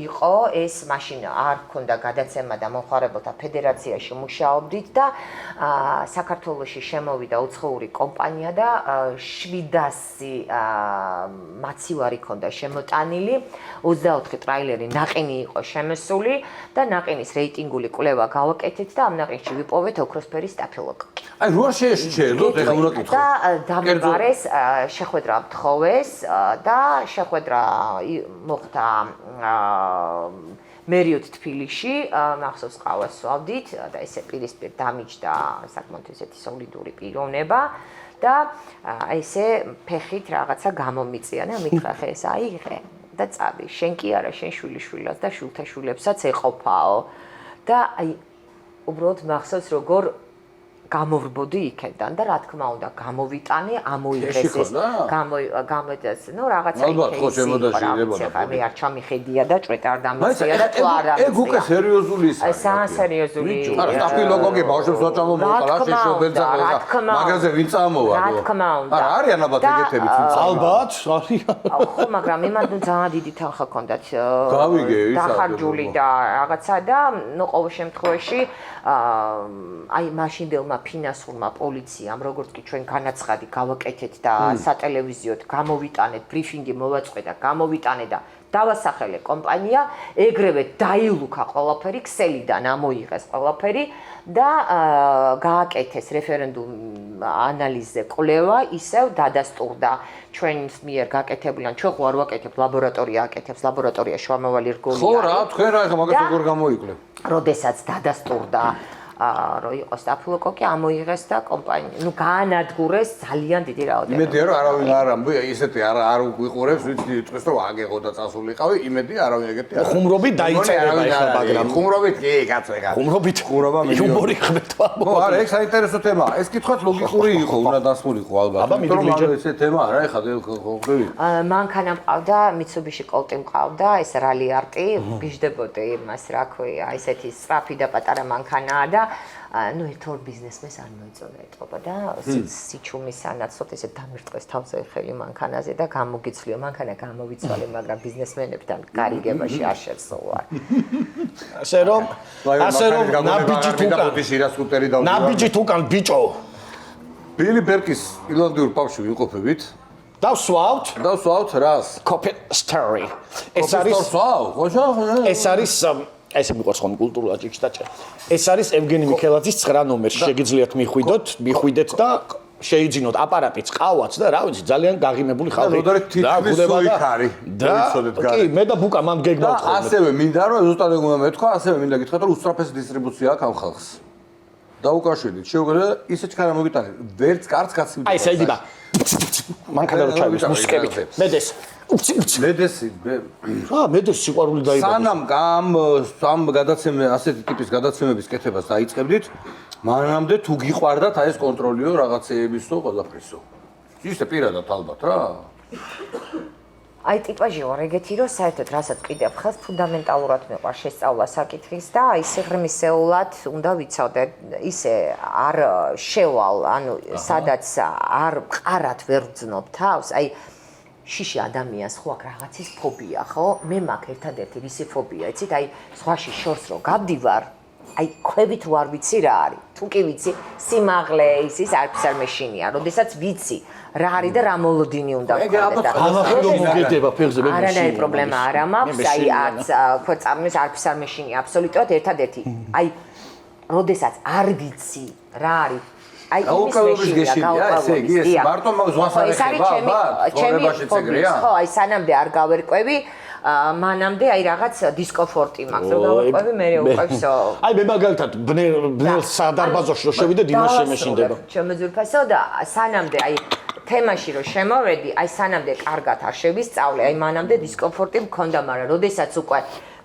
Speaker 3: იყო ეს მაშინ არ ქონდა გადაცემა და მომხმარებელთა ფედერაციაში მუშაობდით და საქართველოში შემოვიდა უცხოური კომპანია და 700 მაცივარი ქონდა შემოტანილი, 24 ტრაილერი ნაყინი იყო შემოსული და ნაყინის რეიტინგული კვლევა გავაკეთეთ და ამ ნაყინში ვიპოვეთ ოქროსფერი სტაფილოკოკი.
Speaker 1: აი რო შეეშჩელოთ, ეხლა უნდა კითხო.
Speaker 3: და დამიბარეს შეხვედრა მთხოვეს და შეხვედრა მოხდა მერიოთ თბილისში, მახსოვს ყავას ვსვავდით და ესე პირისპირ დამიჯდა საკმაოდ ესეთი სოლიდური პიროვნება და ესე ფეხით რაღაცა გამომიწია და მითხრა ხე ეს აიღე და წადი. შენ კი არა, შენ შვილიშვილას და შვილთა შვილებსაც ეყოფაო. და აი უბრალოდ მახსოვს როგორ გამოვრბოდი იქიდან და რა თქმა უნდა გამოვიტანე, ამოიღეს ეს გამოიდეს, ნუ რაღაცა
Speaker 1: ალბათ ხო შემოდაშინებოდა.
Speaker 3: ხა მე არ ჩამიხედია და ჭვეტ არ დამიწია და თუ არ ამიწია.
Speaker 1: ეგ უკვე სერიოზული ის
Speaker 3: არის. სა სერიოზული.
Speaker 1: არა, სტაფილოკოკი ბავშვებს ვაჭამო მოკლა შეშობელდა მაგაზე ვინ წამოვა?
Speaker 3: რა თქმა უნდა.
Speaker 1: არა, არიან ალბათ ეგეთები თუმცა.
Speaker 2: ალბათ, არიან.
Speaker 3: ხო, მაგრამ იმად ნუ ძალიან დიდი თანხა ჰქონდათ.
Speaker 1: გავიგე ის
Speaker 3: დახარჯული და რაღაცა და ნუ ყოველ შემთხვევაში აი მაშინდელმა ფინანსურმა პოლიციამ, როგორც კი ჩვენ განაცხადი გავაკეთეთ და სატელევიზიოდ გამოვიტანეთ, ბრიფინგი მოვაწყვეტა, გამოვიტანე და დავასახელე კომპანია, ეგრევე დაილუქა ყველაფერი, ქსელიდან ამოიღეს ყველაფერი და გააკეთეს რეფერენდუმ ანალიზზე კვლევა, ისევ დადასტურდა ჩვენს მიერ გაკეთებული, ან ჩვენ ხო არ ვაკეთებთ, ლაბორატორია აკეთებს, ლაბორატორია შუამავალი რგოლია.
Speaker 1: ხო რა, თქვენ რა ეხლა მაგას როგორ გამოიკლე?
Speaker 3: როდესაც დადასტურდა რომ იყო სტაფილოკოკი ამოიღეს და კომპანია, ნუ გაანადგურეს ძალიან დიდი რაოდენობა.
Speaker 1: იმედია რომ არავინ არ ამბი, ისეთი არ უყურებს, ვიცი ტყეს რომ აგეღო და წასულიყავი, იმედია არავინ ეგეთი არ.
Speaker 2: ხუმრობით დაიწერება ეხლა მაგრამ
Speaker 1: ხუმრობით კი, კაცო ეხლა.
Speaker 2: ხუმრობით
Speaker 1: ხურობა
Speaker 2: იუმორი ხმეტვა.
Speaker 1: ხო, არა, ეგ საინტერესო თემაა. ეს კითხვაც ლოგიკური იყო, უნდა დასმულიყო ალბათ.
Speaker 2: აბა მიდი
Speaker 1: ესე თემა არა, ეხლა ხვდები.
Speaker 3: მანქანა მყავდა, Mitsubishi Colt მყავდა, ეს რალი არტი, გიждდებოდი მას, რა ქვია, ესეთი სწრაფი და პატარა მანქანაა და ნუ ერთორ ბიზნესმენს არ მოიწონა ეტყობა და სიჩუმის ანაცვლოდ ესე დამირტყეს თავზე ხელი მანქანაზე და გამოგიცლიო მანქანა გამოვიცვალე, მაგრამ ბიზნესმენებთან გარიგებაში არ შეცვალა.
Speaker 2: ასე რომ ნაბიჯით უკან ბიჭო.
Speaker 1: ბილი ბერკის ირლანდიურ ბავშვი ვიმყოფებით. დავსვავთ რას?
Speaker 2: Coffee Story. ეს არის ესე მიყვარს ხომ კულტურულად ჭიჭდაჭა. ეს არის ევგენი მიქელაძის 9 ნომერი. შეგიძლიათ მიხვიდეთ და შეიძინოთ აპარატიც, ყავაც და რა ვიცი, ძალიან გაღიმებული ხალხი.
Speaker 1: და გუდება იქ არის.
Speaker 2: კი, მე და ბუკა მან გეგმავთ ხოლმე.
Speaker 1: ასევე მინდა რომ ზუსტად ეგ უნდა მეთქვა, ასევე მინდა გითხრათ რომ უსწრაფეს დისტრიბუცია აქვს ამ ხალხს. დაუკავშირდით, შეუგდა ისეთ ქარა მოგიტანეთ, ვერც კარც კაცი.
Speaker 2: აი, საიდება. მანქანა რო ჩაივის მუსიკებით. მედეს.
Speaker 1: მედესი
Speaker 2: მედეს სიყვარული დაიბადა.
Speaker 1: სამ გადაცემა ასეთი ტიპის გადაცემების კეთებას დაიწყებდით, მანამდე თუ გიყვარდათ აი ეს კონტროლიო რაღაცეებისო, ყველაფრისო. ისე პირადად ალბათ რა.
Speaker 3: აი ტიპაჟი ვარ ეგეთი რომ საერთოდ რასაც კიდევ ხალხს ფუნდამენტალურად მეყვარ შესწავლა საკითხის და აი სიღრმისეულად უნდა ვიცავდე ისე არ შევალ ანუ სადაც არ მყარად ვერ ვძნობ თავს აი შიში ადამიანს ხო აქ რაღაცის ფობია ხო მე მაქვს ერთადერთი რისი ფობია იცით აი სხვაში შორს რო გავდივარ აი ხვევით რო არ ვიცი რა არის თუ კი ვიცი სიმაღლე ის არც არ მეშინია როდესაც ვიცი რა არის და რა მოლოდინი უნდა
Speaker 2: გქონდეს და ხალხი რომ მოგედება ფეხზე მე
Speaker 3: არანაირი პრობლემა არ მაქვს აი არც ქვეწარმის არც არ მეშინია აბსოლუტურად ერთადერთი აი როდესაც არ ვიცი რა არის აი
Speaker 1: გაუკავების გეშინია ესე იგი ეს მარტო ზღვას არ ეხება ცხოვრებაში ეგრეა
Speaker 3: ხო აი სანამდე არ გავერკვევი მანამდე აი რაღაც დისკომფორტი მაქვს რომ გავერკვევი მე უყევსო
Speaker 2: აი მე მაგალითად ბნელ სადარბაზოში რომ შევიდე დინას შემეშინდება
Speaker 3: შემოძურფასო და სანამდე აი თემაში რომ შემოვედი აი სანამდე კარგად არ შევისწავლე აი მანამდე დისკომფორტი მქონდა მაგრამ როდესაც უკვე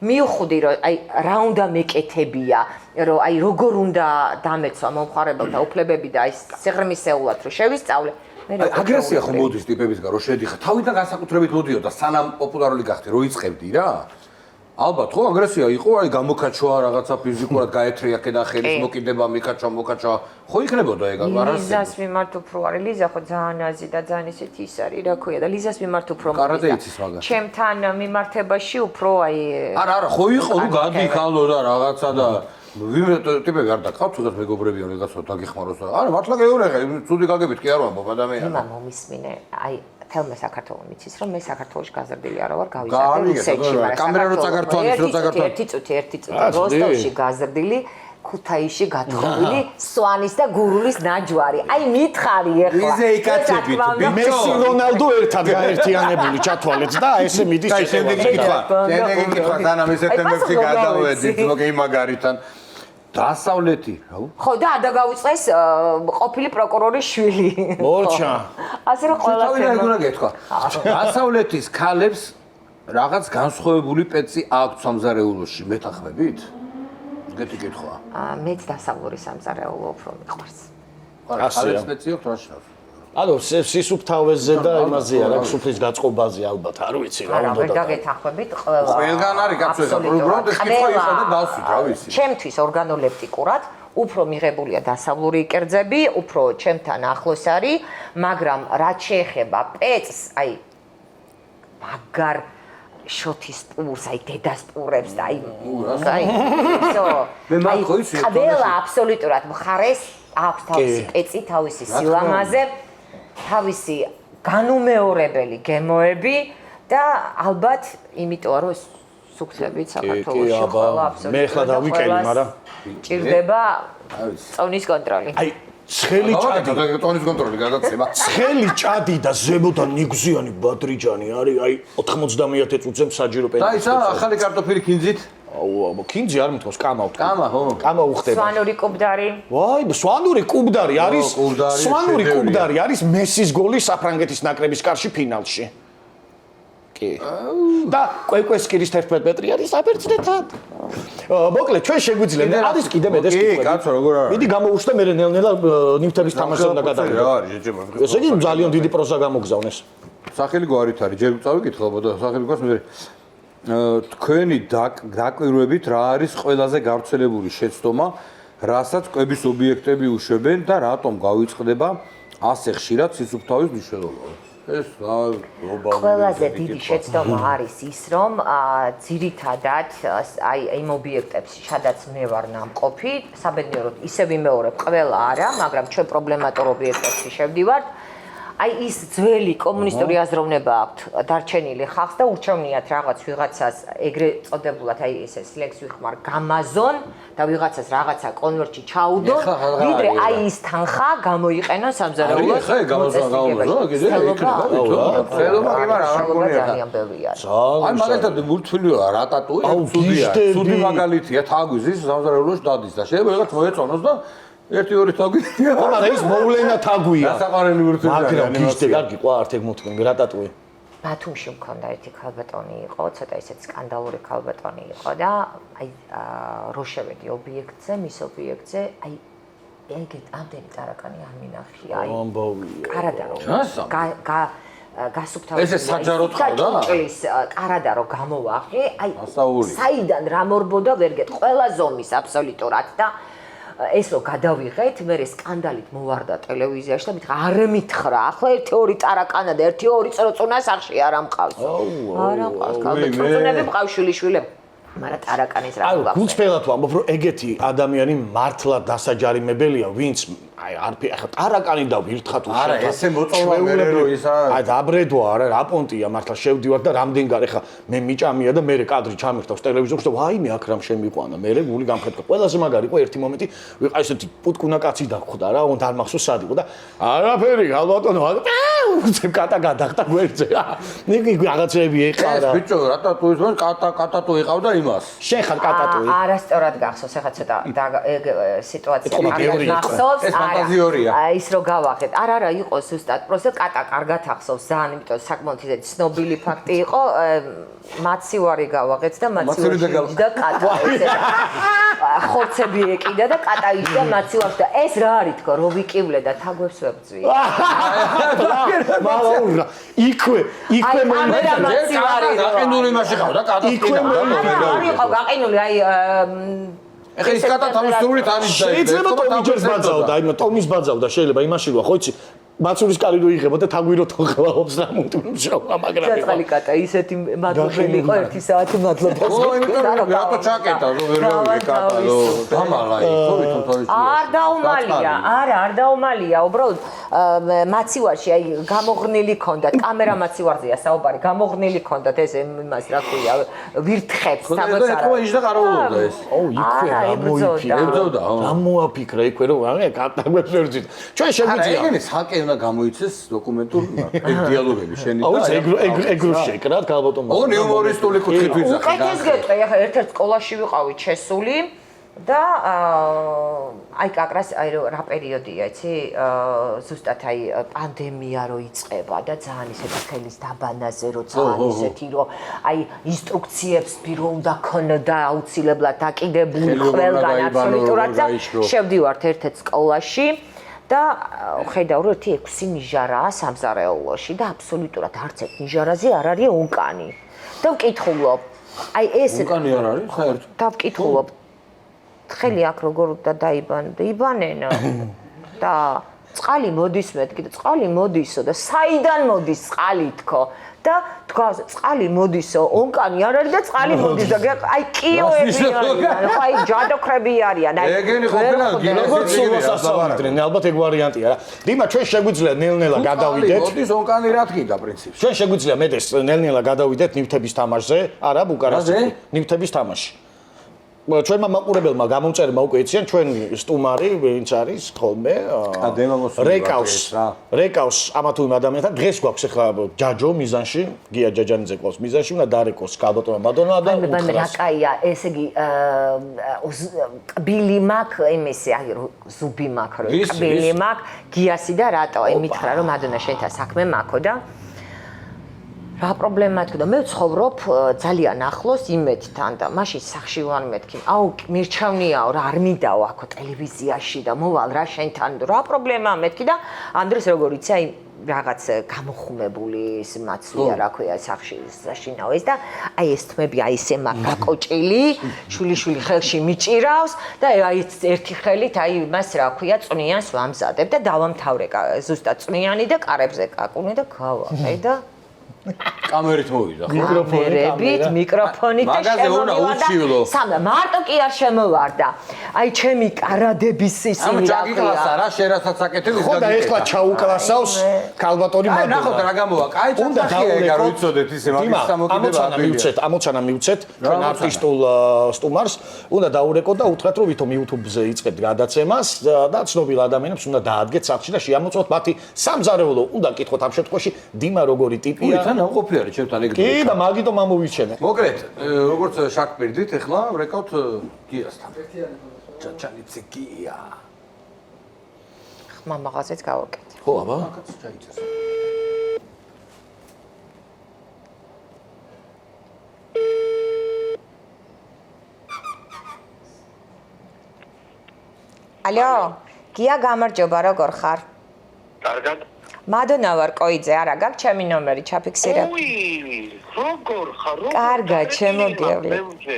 Speaker 3: მივხვდი რომ აი რა უნდა მეკეთებია რომ აი როგორ უნდა დამეცვა მომხმარებელთა უფლებები და აი სიღრმისეულად რომ შევისწავლე
Speaker 1: აგრესია ხომ მოდის ტიპებისგან რომ შედიხარ თავიდან განსაკუთრებით მოდიოდა სანამ პოპულარული გახდი რო იწყებდი რა ალბათ ხო აგრესია იყო აი გამოკაჩვა რაღაცა ფიზიკურად გაეთრია კიდე ხელის მოკიდება მიკაჩვა ხო იქნებოდა ეგ არა
Speaker 3: ლიზას მიმართ უფრო არის ლიზა ხო ძალიან აზი და ძალიან ისეთი ის არის რა ქვია და ლიზას მიმართ უფრო
Speaker 1: კარატეიცის მაგას
Speaker 3: ჩემთან მიმართებაში უფრო აი
Speaker 1: არა ხო იყო რომ გადიხალო და რაღაცა და ვინმე ტიპები არ დაკავთ თუნდაც მეგობრები ან რაღაცა დაგიხმაროს და არა მართლა გეურეხე ცუდი გაგებით კი არ ვამბობ ადამიანი
Speaker 3: იმა მომისმინე აი თელმე საქართველოს მიცის რომ მე საქართველოში გაზრდილი არა ვარ გავიზარდე რუსეთში მაგრამ
Speaker 1: კამერა რო წაგართვანის
Speaker 3: ერთი წუთი როსტოვში გაზრდილი ქუთაისში გათხოვილი სვანის და გურულის ნაჯვარი აი მითხარი ეხლა
Speaker 1: იზე იკაცებით
Speaker 2: მესი რონალდო ერთად გაერთიანებული ჩათვალეთ და ესე მიდის
Speaker 1: და შემდეგ იკითხა სანამ სექტემბერში გადავედით მოგე მაგარიდან დასავლეთი რა
Speaker 3: ხო და არ დაგავიწყეს ყოფილი პროკურორის შვილი
Speaker 2: მორჩა
Speaker 3: ასე რომ ყველა
Speaker 1: თავიდან უნდა გეთქვა დასავლეთის ქალებს რაღაც განსხვავებული პეცი აქვს სამზარეულოში მეთანხმებით გეთი კითხვა
Speaker 3: მეც დასავლური სამზარეულო უფრო მიყვარს
Speaker 1: ქალებს პეცი აქვს რა შავს
Speaker 2: ანუ სისუფთავეზე და იმაზე არა სუფრის გაწყობაზე ალბათ არ ვიცი რა
Speaker 3: არა
Speaker 2: უნდა
Speaker 3: ვერ დაგეთანხმებით ყველა
Speaker 1: ყველგან არის კაცო უბრალოდ ეს კითხვა იყო და დავსვით რა ვიცი
Speaker 3: ჩემთვის ორგანოლეპტიკურად უფრო მიღებულია დასავლური კერძები უფრო ჩემთან ახლოს არის მაგრამ რაც შეეხება პეცს აი მაგარ შოთის პურს აი დედას პურებს და აი
Speaker 1: მე მაგ ხო იცი
Speaker 3: ყველა აბსოლუტურად მხარეს აქვს თავისი პეცი თავისი სილამაზე თავისი განუმეორებელი გემოები და ალბათ იმიტომ რომ სუქცებით საქართველოში ყველა აბსოლუტურად
Speaker 2: მე ხლა დავიკელი მაგრამ
Speaker 3: ჭირდება წონის კონტროლი
Speaker 2: აი ცხელი ჭადი
Speaker 1: ტონის კონტროლი გადაცემა
Speaker 2: ცხელი ჭადი და ზემოდან ნიგზიანი ბადრიჯანი არის აი 90 წუთზე საჯირო პენსია
Speaker 1: და ისა ახალი კარტოფილი კინძით
Speaker 2: აუ კინძი არ მithოს კამავთ
Speaker 1: კამა ხო
Speaker 2: კამა უხდება
Speaker 3: სვანური კუბდარი
Speaker 2: ვაი სვანური კუბდარი არის სვანური კუბდარი არის მესის გოლი საფრანგეთის ნაკრების კარში ფინალში კი და კვეკვესკირის 11 მეტრი არის აბერძნეთად მოკლედ ჩვენ შეგვიძლია არის კიდე მე ეს
Speaker 1: კი კაცო როგორ არის
Speaker 2: მიდი გამოუშვე მე ნელ-ნელა ნივთების თამაშზე უნდა გადავიდე
Speaker 1: რა არის ჯეჯემა
Speaker 2: ესე იგი ძალიან დიდი პროზა გამოგზავნეს
Speaker 1: სახელი გვარით არის ჯერ წავიკითხავ და სახელი გვას მე თქვენი დაკვირვებით რა არის ყველაზე გავრცელებული შეცდომა რასაც კვების ობიექტები უშვებენ და რატომ გავიწყდება ასე ხშირად სისუფთავის მნიშვნელობა ეს
Speaker 3: ყველაზე დიდი შეცდომა არის ის რომ ძირითადად აი იმ ობიექტებში სადაც მე ვარ ნამყოფი საბედნიეროდ ისე ვიმეორებ ყველა არა მაგრამ ჩვენ პრობლემატურ ობიექტებში შევდივართ აი ის ძველი კომუნისტური აზროვნება აქვთ დარჩენილი ხალხს და ურჩევნიათ რაღაც ვიღაცას ეგრეთ წოდებულად აი ესე სლენგს ვიხმარ გამაზონ და ვიღაცას რაღაცა კონვერტში ჩაუდონ ვიდრე აი ის თანხა გამოიყენონ სამზარეულოს
Speaker 1: ხე გამოზა კიდე ხელობა კი მაგრამ არ გონია
Speaker 3: ძალიან ბევრი არის
Speaker 1: აი მაგალითად მულტფილმია რატატუი ცუდია ცუდი მაგალითია თაგვიზის სამზარეულოს დადის და შეიძლება რაღაც მოეწონოს და 1-2 თაგვი.
Speaker 2: მაგრამ ის მოვლენა თაგვია.
Speaker 1: დასაყარელი ურთულობა.
Speaker 2: მაგრამ გიშდე კარგი ყვა არ თეგმოთმენ რატატუი.
Speaker 3: ბათუმში მქონდა ერთი ქალბატონი იყო, ცოტა ისეთ სკანდალური ქალბატონი იყო და აი რო შევედი ობიექტზე, მის ობიექტზე, აი ეგეთ ამდენი ტარაკანი არ მინახია. აი
Speaker 2: ამბავია.
Speaker 3: კარადარო. გასუფთავებული.
Speaker 1: ესე საჯაროდ ხავდა?
Speaker 3: ჭიჭლის კარადარო გამოვახე, აი
Speaker 1: ასაული.
Speaker 3: საიდან რა მორბოდა ვერ გეტ, ყველა ზომის აბსოლუტურად და ეს რო გადავიღეთ, მე სკანდალით მოვარდა ტელევიზიაში და მითხრა არ მითხრა, ახლა 1-2 ტარაკანა და 1-2 წროწუნა სახში არ ამყავს. არა მყავს, ქალბატონები მყავს შვილიშვილები. მაგრამ ტარაკანის რა
Speaker 2: გავს. აი, გულწრფელად ვამბობ, რომ ეგეთი ადამიანი მართლა დასაჯარიმებელია, ვინც აი ახლა ტარაკანი და ვირთხათ უშევ.
Speaker 1: არა, ესე მოწოლა მე რო ისა.
Speaker 2: აი, დაბრედვა არა, რა პონტია, მართლა შევდივარ და რამდენ გარ ახლა მე მიჭამია და მე კადრი ჩამირთავს ტელევიზორში და ვაიმე აქ რამ შემიყვანა, მე გული გამხედვა. ყველაზე მაგარი იყო ერთი მომენტი, ვიყა ესეთი პუტკუნა კაცი დახვდა რა, არ მახსოვს სად იყო და არაფერი, ალბათონო, უცებ კატა გადახტა გვერდზე. ნიგი რაღაცები ეყარა.
Speaker 1: ეს ბიჭო, რატატუის მან კატატუ იყავდა იმას.
Speaker 2: შენ ხარ კატატუი.
Speaker 3: არასწორად გახსოვს, ეხლა ცოტა სიტუაცია გახსოვს.
Speaker 1: ფანტაზიორია.
Speaker 3: ის რო გავახეთ. არა, იყო ზუსტად, პროსტა კატა კარგად ახსოვს, ძალიან, იმიტომ საკმაოდ ისეთი ცნობილი ფაქტი იყო. მაცივარი გავახეთ და მაცივარი და კატა. ხორცები ეკიდა და კატაიშდა მაცივარს და ეს რა არის თქო რო ვიკივლე და თაგვებს ვებძვი.
Speaker 2: მალაურა იქვე
Speaker 1: გაყინული იმაში ყავდა კატასტროფა.
Speaker 3: არ იყო გაყინული აი
Speaker 1: ეხა ის კატა თავისთავად არის და
Speaker 2: შეიძლება ტომის ბაძავდა, აი ტომის ბაძავდა შეიძლება იმაში რა ხო იცი მაცურის კარი რო იღებოდა თაგვირო თო ხლაობს და მუდმშოვა მაგრამ
Speaker 3: ძაწყალი კატა ისეთი მადლობელი იყო 1 საათი მადლობა.
Speaker 1: ო იმიტომ რატო ჩაკეტა რო ვერ მოვიგე კატა რო დამალა იყო თვითონ თავის
Speaker 3: არ დაუმალია, არ დაუმალია, უბრალოდ მაცივარში აი გამოღნილი ქონდათ, კამერა მაცივარზეა საუბარი, გამოღნილი ქონდათ ეს იმას რა ქვია, ვირთხებს თამაც არა.
Speaker 1: და ის და ყარაულობდა ეს.
Speaker 2: ო იქვე რა
Speaker 1: ებძოდა.
Speaker 2: რა მოაფიქრა იქვე რომ აი კატაგვებს ვერძით. ჩვენ შეგვიძლია
Speaker 1: ეგენი საკე უნდა გამოიცეს დოკუმენტურ დიალოგები შენი და
Speaker 2: ეგრუ შეკრათ გალბატონ
Speaker 1: ო ნეუმორისტული კუთხით ვიზახი.
Speaker 3: უკეთეს გეტყვი, ახლა ერთ-ერთ სკოლაში ვიყავი ჩესული და აი კაკრას აი რა პერიოდია, იცი? ზუსტად აი პანდემია რო იწყება და ძალიან ისეთი ხელის დაბანაზე რო ძალიან ისეთი რომ აი ინსტრუქციებს რო უნდა ქონოდა აუცილებლად დაკიდებული ყველგან აბსოლუტურად და შევდივართ ერთ-ერთ სკოლაში და ხედავ რომ 6 ნიჟარაა სამზარეულოში და აბსოლუტურად არც ერთ ნიჟარაზე არ არის ონკანი. და ვკითხულობ. აი ეს
Speaker 1: ონკანი არ არის საერთოდ.
Speaker 3: და ვკითხულობ. ხელი აქ როგორ და დაიბანენ და წყალი მოდის მეთქი და წყალი მოდისო და საიდან მოდის წყალი თქო და თქვა წყალი მოდისო ონკანი არ არის და წყალი მოდის და აი კიოები არიან ხო აი ჯადოქრები არიან აი
Speaker 1: ეგენი ყოფილა
Speaker 2: როგორც სულას ასწავლიდნენ ალბათ ეგ ვარიანტია რა დიმა ჩვენ შეგვიძლია ნელ-ნელა გადავიდეთ
Speaker 1: მოდის ონკანი რა თქიდა პრინციპში
Speaker 2: ჩვენ შეგვიძლია მეტეს ნელ-ნელა გადავიდეთ ნივთების თამაშზე არა ბუკარესტი ნივთების თამაში ჩვენმა მაყურებელმა გამომწერმა უკვე იციან ჩვენ სტუმარი ვინც არის ხოლმე რეკავს ამა თუ იმ ადამიანთან დღეს გვაქვს ახლა ჯაჯო მიზანში გია ჯაჯანიძე ყავს მიზანში უნდა დარეკოს კალბატონმა მადონმა და
Speaker 3: რა კაია ესე იგი კბილი მაქვს იმისი აი ზუბი მაქვს რო კბილი მაქვს გიასი და რატო აი მითხრა რომ მადონა შენთან საქმე მაქვს და რა პრობლემაა თქო და მე ვცხოვრობ ძალიან ახლოს იმედთან და მაშინ სახში ვარ მეთქი აუ მირჩევნიაო რა არ მინდაო აქო ტელევიზიაში და მოვალ რა შენთან რა პრობლემაა მეთქი და ანდრეს როგორ იცი აი რაღაც გამოხუმებული ის მაცვია რა ქვია სახში საშინაო ეს და აი ეს თმები აი ესე მაგ გაკოჭილი შულიშვილი ხელში მიჭირავს და აი ერთი ხელით აი მას რა ქვია წვნიანს ვამზადებ და დავამთავრე ზუსტად წვნიანი და კარებზე კაკუნე და გავაყე და
Speaker 1: კამერით მოვიდა ხო?
Speaker 3: მიკროფონით და შემოვიდა. სამა მარტო კი არ შემოვარდა. აი ჩემი კარადების ისინი რა
Speaker 1: ქვია. რა შერასაც აკეთებს
Speaker 2: ხო და ეხლა ჩაუკლასავს კალბატონი მადონა.
Speaker 1: აი ნახოთ რა გამოვა. კაი წახია რო იცოდეთ ისე მაგის სამოკიდება.
Speaker 2: ამოცანა მივცეთ ჩვენ არტისტულ სტუმარს. უნდა დაურეკოთ და უთხრათ რომ ვითომ YouTube-ზე იწყებთ გადაცემას და ცნობილ ადამიანებს უნდა დაადგეთ სახში და შეამოწმოთ მათი სამზარეულო. უნდა კითხოთ ამ შემთხვევაში დიმა როგორი ტიპია.
Speaker 1: ყოფილი არის ჩემთან ეგრე.
Speaker 2: კი და მაგიტომ ამოვიჩენე.
Speaker 1: მოკლედ, როგორც შაკპირდით, ახლა რეკავთ გიასთან. ჩაჩანიცი გია.
Speaker 3: ხმა მაღაზიაც გავაკეთე.
Speaker 1: ხო, აბა, კაც ჩაიწეს.
Speaker 3: ალო, გია გამარჯობა, როგორ ხარ?
Speaker 4: კარგად.
Speaker 3: მადონა ვარ კოიძე, არა გაქვს ჩემი ნომერი, ჩაფიქსირე.
Speaker 4: უი, როგორ ხარ?
Speaker 3: კარგად, შემოგივლი.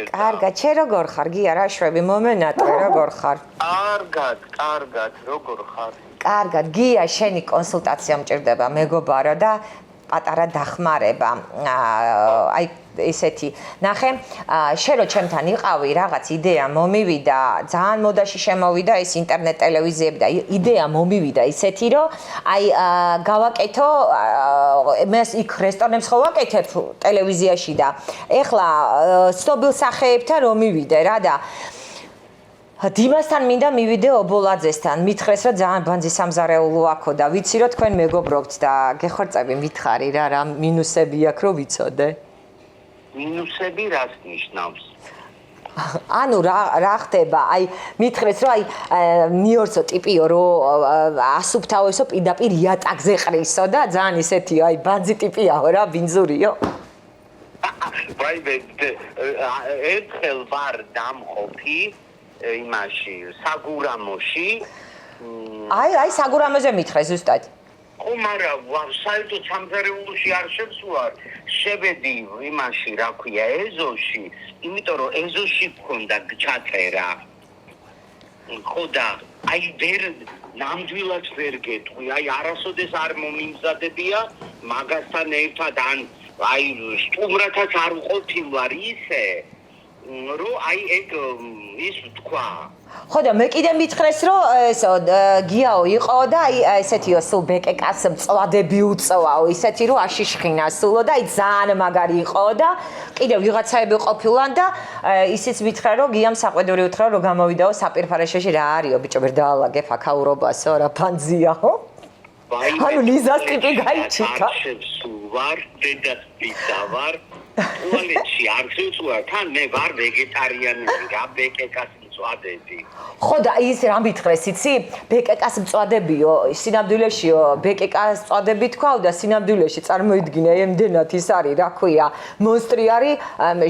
Speaker 3: კარგად, შე როგორ ხარ? გია რა შვები, მომენატრე, როგორ ხარ?
Speaker 4: კარგად, როგორ ხარ?
Speaker 3: კარგად, გია, შენი კონსულტაცია მჭირდება, მეგობარო და პატარა დახმარება. აი ესეთი ნახე შენ რო ჩემთან იყავი რაღაც იდეა მომივიდა ძალიან მოდაში შემოვიდა ეს ინტერნეტ ტელევიზიები და იდეა მომივიდა ისეთი რომ აი გავაკეთო მე იქ რესტორნებს ხო ვაკეთებ ტელევიზიაში და ეხლა ცნობილ სახეებთან რომ მივიდე რა და დიმასთან მინდა მივიდე ობოლაძესთან მითხრეს რომ ძალიან ბანძი სამზარეულო აქო და ვიცი რომ თქვენ მეგობრობთ და გეხორწები მითხარი რა მინუსები აქვს რომ ვიცოდე
Speaker 4: მინუსები რას ნიშნავს?
Speaker 3: ანუ რა ხდება? აი მითხრეს რომ აი ნიორცო ტიპიო რომ ასუფთავესო პირდაპირ იატაკზე ყრისო და ძალიან ისეთიო აი ბანძი ტიპიაო რა ბინძურიო.
Speaker 4: ვაიმე ერთხელ ვარ დამყოფი იმაში საგურამოში
Speaker 3: აი საგურამოზე მითხრე ზუსტად.
Speaker 4: ხო, მაგრამ საერთოდ სამზარეულოში არ შეცვარ, შევედი იმაში, რა ქვია, ეზოში, იმიტომ რომ ეზოში მქონდა ჩაწერა. ხო და აი ვერ ნამდვილად ვერ გეტყვი, აი არასოდეს არ მომიმზადებია მაგასთან ერთად ან აი სტუმრათაც არ ვყოფილ ვარ ისე, რომ აი ეგ ის თქვა.
Speaker 3: ხო და მე კიდე მითხრეს რომ ესო გიაო იყო და აი ესეთიო სულ ბეკეკას მწვადები უწვაო ისეთი რომ აშიშხინა სულო და აი ძალიან მაგარი იყო და კიდე ვიღაცაები ყოფილან და ისიც მითხრა რომ გიამ საყვედური უთხრა რომ გამოვიდაო საპირფარეშეში რა არისო ბიჭო ვერ დაალაგებ აქაურობასო რა ფანძიაო ანუ ლიზას ტიპი გაიჩიკა
Speaker 4: ვარ დედას პიცა ვარ უალეთში არ შეცვარ თან მე ვარ ვეგეტარიანელი რა ბეკეკას მწვადები
Speaker 3: ხო და ის რა მითხრეს იცი ბეკეკას მწვადებიო სინამდვილეშიო ბეკეკას მწვადები თქვა და სინამდვილეში წარმოიდგინე ემდენად ის არის რა ქვია მონსტრი არის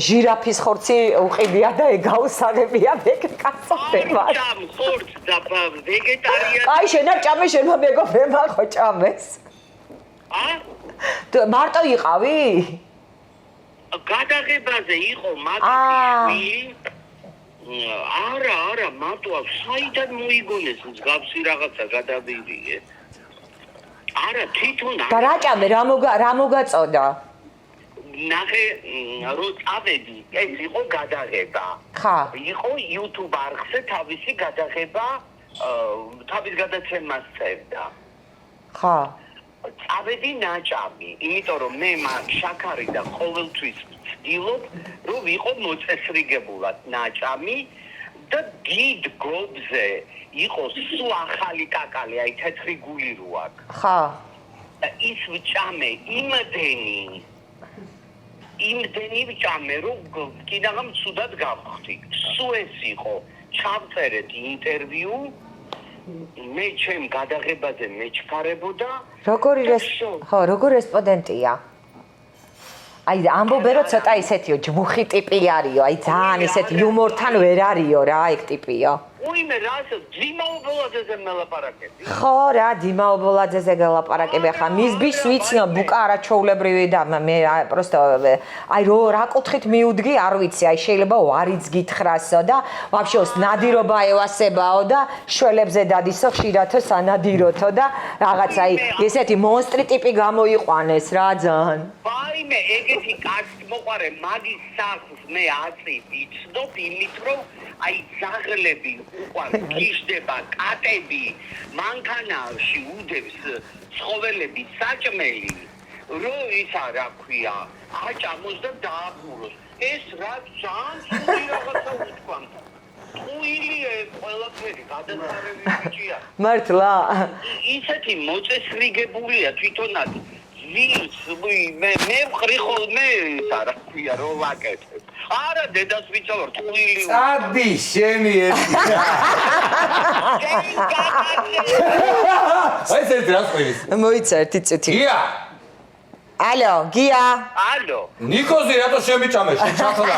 Speaker 3: ჟირაფის ხორცი უყიდია და ეგაუსაღებია ბეკეკას მწვადება
Speaker 4: ჭამ ხორცს და ვეგეტარიანი
Speaker 3: აი შენა ჭამე შენა მეგობრებმა ხო ჭამეს მარტო იყავი
Speaker 4: გადაღებაზე იყო მაგისი არა მარტო საიდან მოიგონეს მსგავსი რაღაცა გადავირიე არა თვითონ
Speaker 3: და რა ჭამე რა მოგაწოდა
Speaker 4: ნახე რო წავედი ეს იყო გადაღება
Speaker 3: ხა
Speaker 4: იყო YouTube არხზე თავისი გადაღება თავის გადაცემას წერდა
Speaker 3: ხა
Speaker 4: წავედი ნაჭამი იმიტომ რომ მე შაქარი და ყოველთვის ვცდილობ რომ ვიყო მოწესრიგებულად ნაჭამი და დიდ გლობზე იყოს სულ ახალი კაკალი აი თეთრი გული რო აქვს
Speaker 3: ხა
Speaker 4: და ის ვჭამე იმდენი ვჭამე რომ კიდაღამ ცუდად გავხდი სულ ეს იყო ჩავწერეთ ინტერვიუ მე ჩემ გადაღებაზე მეჩქარებოდა
Speaker 3: როგორი რესპონდენტია აი ამბობე რომ ცოტა ისეთიო ჯმუხი ტიპი არისო აი ძალიან ისეთი იუმორთან ვერ არისო რა ეგ ტიპიო
Speaker 4: უიმე რას ძიმაობოლაძეზე მელაპარაკები
Speaker 3: ხო რა ძიმაობოლაძეზე გელაპარაკები ახლა მის ბიჭს ვიცნო ბუკა არაჩვეულებრივი და მე პროსტო აი რა კუთხით მიუდგი არ ვიცი აი შეიძლება ვარიც გითხრასო და ვაფშე ნადირობა ევასებაო და შველებზე დადისო ხშირათო სანადიროთო და რაღაც აი ესეთი მონსტრი ტიპი გამოიყვანეს რა ძალიან
Speaker 4: ვაიმე ეგეთი კაცი მოყარე მაგის სახლს მე აწი ვიცნობ იმით რომ აი ზაღლები უყვარ გიშდება კატები მანქანაში უდევს ცხოველები საჭმელი რო ისა რა ქვია აჭამოს და დააბუროს ეს რა ძალიან სული რაღაცა უთქვამ ტყუილია ეს ყველაფერი გადასარევი ბიჭია
Speaker 3: მართლა
Speaker 4: ისეთი მოწესრიგებულია თვითონად მე ვყრი ხოლმე ისა რა ქვია რო ვაკეთებ არა დედას ვიცა ვარ ტყუილი
Speaker 1: წადი შენი ერთი აი ეს რას ყვირის
Speaker 3: მოიცა ერთი წუთი
Speaker 1: გია
Speaker 3: ალო გია
Speaker 4: ალო
Speaker 1: ნიკოზი რატო შემიჭამე შეჩახლა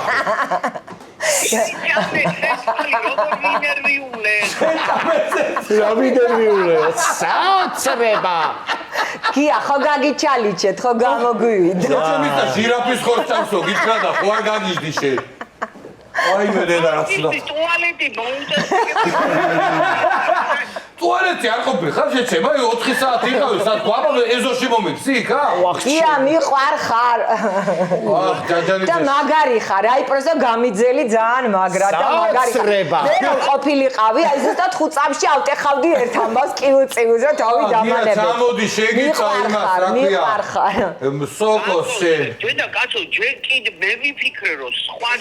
Speaker 2: რა ვინტერვიულე საოცრება
Speaker 3: გია ხო გაგიჩალიჩეთ ხო გამოგვივიდა
Speaker 1: ჩემის და ჟირაფის ხორცამსო გითხრა და ხო არ გაგიჟდი შე აი მე დედა რაცდა
Speaker 4: ტუალეტი მოუნდა
Speaker 1: ტუალეტი არ ყოფილი ხარ შეჩება 4 საათი იყავი სად აბა ეზოში მომეცი იქა
Speaker 3: გია მიყვარ ხარ
Speaker 1: აჰ ჯაჯანი
Speaker 3: და მაგარი ხარ აი პროსტო გამიძელი ძალიან მაგრა და მაგარი მე რომ ყოფილიყავი აი ზუსტად 5 წამში ავტეხავდი ერთ ამბავს კილოწივს რა თავი დამანებე
Speaker 1: ჩამოდი შეგიწა იმას რა ქვია
Speaker 3: მიყვარ ხარ
Speaker 1: სოკოს შენ
Speaker 4: დედა კაცო ჯერ კიდე მე ვიფიქრე რომ სხვა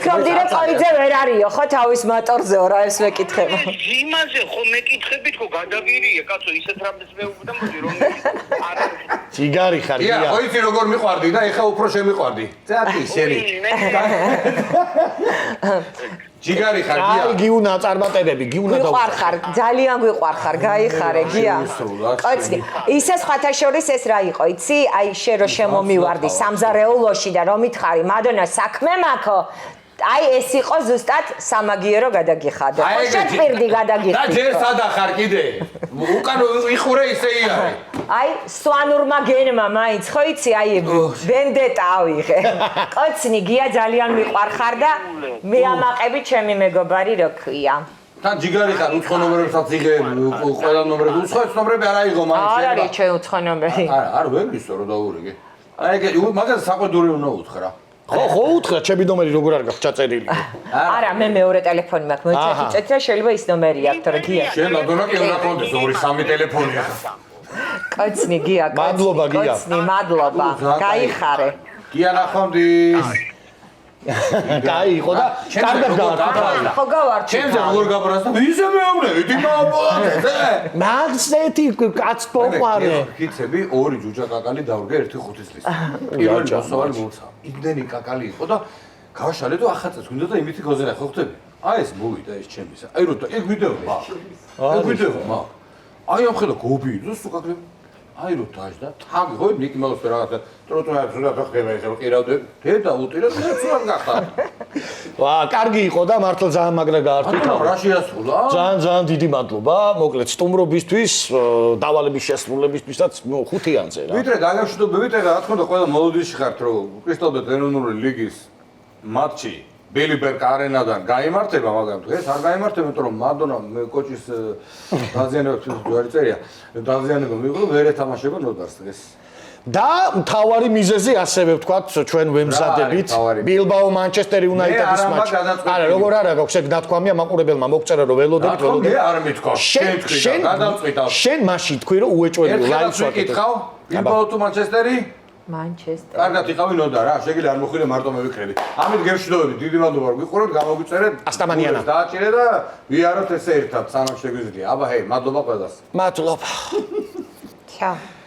Speaker 3: ფიქრობდი რომ ყოიძე ვერ არისო ხო თავის მატორზეო რა ეს მეკითხება
Speaker 4: იმაზე ხო მეკითხებით ხო გადავირიე კაცო ისეთ რამეს მეუბნა მოდი რომ არა
Speaker 2: ჯიგარი ხარ
Speaker 1: გია ხო იცი როგორ მიყვარდი და ეხა უფრო შემიყვარდი წადი შენი ჯიგარი ხარ გია
Speaker 2: აი გიუნა წარმატებები გიუნა და
Speaker 3: გვიყვარ ხარ ძალიან გვიყვარ ხარ გაიხარე გია კაცი ისე სხვათა შორის ეს რა იყო იცი აი შე რო შემომივარდი სამზარეულოში და რომ მითხარი მადონა საქმე მაქო აი ეს იყო ზუსტად სამაგიერო გადაგიხადე. ხოშად პირდი გადაგიხადე.
Speaker 1: და ჯერ სადახარ კიდე. უკან იხურე ისე იარე.
Speaker 3: აი სვანურმა გენმა მაინც ხო იცი აი ვენდეტა ავიღე. კოცნი გია ძალიან მიყვარხარ და მე ამაყები ჩემი მეგობარი რო ქვია.
Speaker 1: თან ჯიგარი ხარ უცხო ნომერებსაც იღე ყველა ნომრები უცხო ნომრები არ აიღო მაინც.
Speaker 3: არ არის ჩემ უცხო ნომერი.
Speaker 1: არ ვეგვისო რომ დაურიგე. აი მაგას საყვედური უნდა უთხრა.
Speaker 2: ხო უთხრა ჩემი ნომერი როგორ არ გაქვს ჩაწერილი.
Speaker 3: არა მე მეორე ტელეფონი მაქვს მოიწევი წეთრა შეიძლება ის ნომერი აქვს თორე გია.
Speaker 1: შენ ადონა კი უნდა კონდეს 2-3 ტელეფონი ახლა.
Speaker 3: კოცნი გია
Speaker 2: მადლობა გია.
Speaker 3: კოცნი მადლობა. გაიხარე.
Speaker 1: გია ნახვამდის.
Speaker 2: კაი იყო და კარგად გავაკეთე.
Speaker 3: ხო გავარჩი.
Speaker 1: ჩემზე როგორ გაბრაზდა? ისე მეუბნები, დიმაობოაზე.
Speaker 2: მაგზეთი კაც პოყარე.
Speaker 1: კიცები ორი ჯუჯა კაკალი დავრგე 1.5 წლის. პირველი მოსავალი მოუცა. იმდენი კაკალი იყო და გავაშალე და ახაც გვინდა და იმითი გოზერა ხო ხდები? აი ეს მოვიდა ეს ჩემისა. აი რო ეგ ვიდეო მაქვს. ეგ ვიდეო მაქვს. აი ამ ხელა გობიდო სუკაკრე. აი რო დაჟდა, თაგი ხო ნიკი მოს რაღაცა ტროტუარზე და ხდება ესე რომ ყირავდე. დედა უტირა და ცუდად გახდა.
Speaker 2: ვა, კარგი იყო და მართლა ძალიან მაგრა გაართვით.
Speaker 1: რა შეასრულა?
Speaker 2: ძალიან დიდი მადლობა. მოკლედ სტუმრობისთვის, დავალების შესრულებისთვისაც 5-იანზე რა.
Speaker 1: ვიდრე დაგაშვიდობებით, ეხლა რა თქმა უნდა ყველა მოლოდიში ხართ, რომ კრისტალბეთ ეროვნული ლიგის მატჩი ბელიბერგ არენადან გაიმართება, მაგრამ დღეს არ გაიმართება, იმიტომ რომ მადონა კოჭის დაზიანებებს ჯვარი წერია. დაზიანება მიიღო, ვერ ეთამაშება ნოდარს დღეს.
Speaker 2: და მთავარი მიზეზი ასევე ვთქვათ, ჩვენ ვემზადებით ბილბაო მანჩესტერ იუნაიტედის მატჩი. არა, როგორ არა გაქვს ეგ დათქვამია მაყურებელმა მოგწერა რომ ველოდებით,
Speaker 1: ველოდებით. არ მithქო. შენ თქვი და გადავწყვიტავ.
Speaker 2: შენ მაშინ თქვი რომ უეჭველი ლაივს
Speaker 1: ვაკეთებ. ბილბაო თუ მანჩესტერი?
Speaker 3: მანჩესტერი.
Speaker 1: კარგად იყავი ნოდა რა, შეგიძლია არ მოხილე მარტო მევიქრები. ამით გემშვიდობებით, დიდი მადლობა რომ გიყურებთ, გამოგვიწერეთ.
Speaker 2: ასტამანიანა.
Speaker 1: დააჭირე და ვიაროთ ესე ერთად, სანამ შეგვიძლია. აბა ჰეი, მადლობა ყველას.
Speaker 2: მადლობა.
Speaker 3: ჩაო.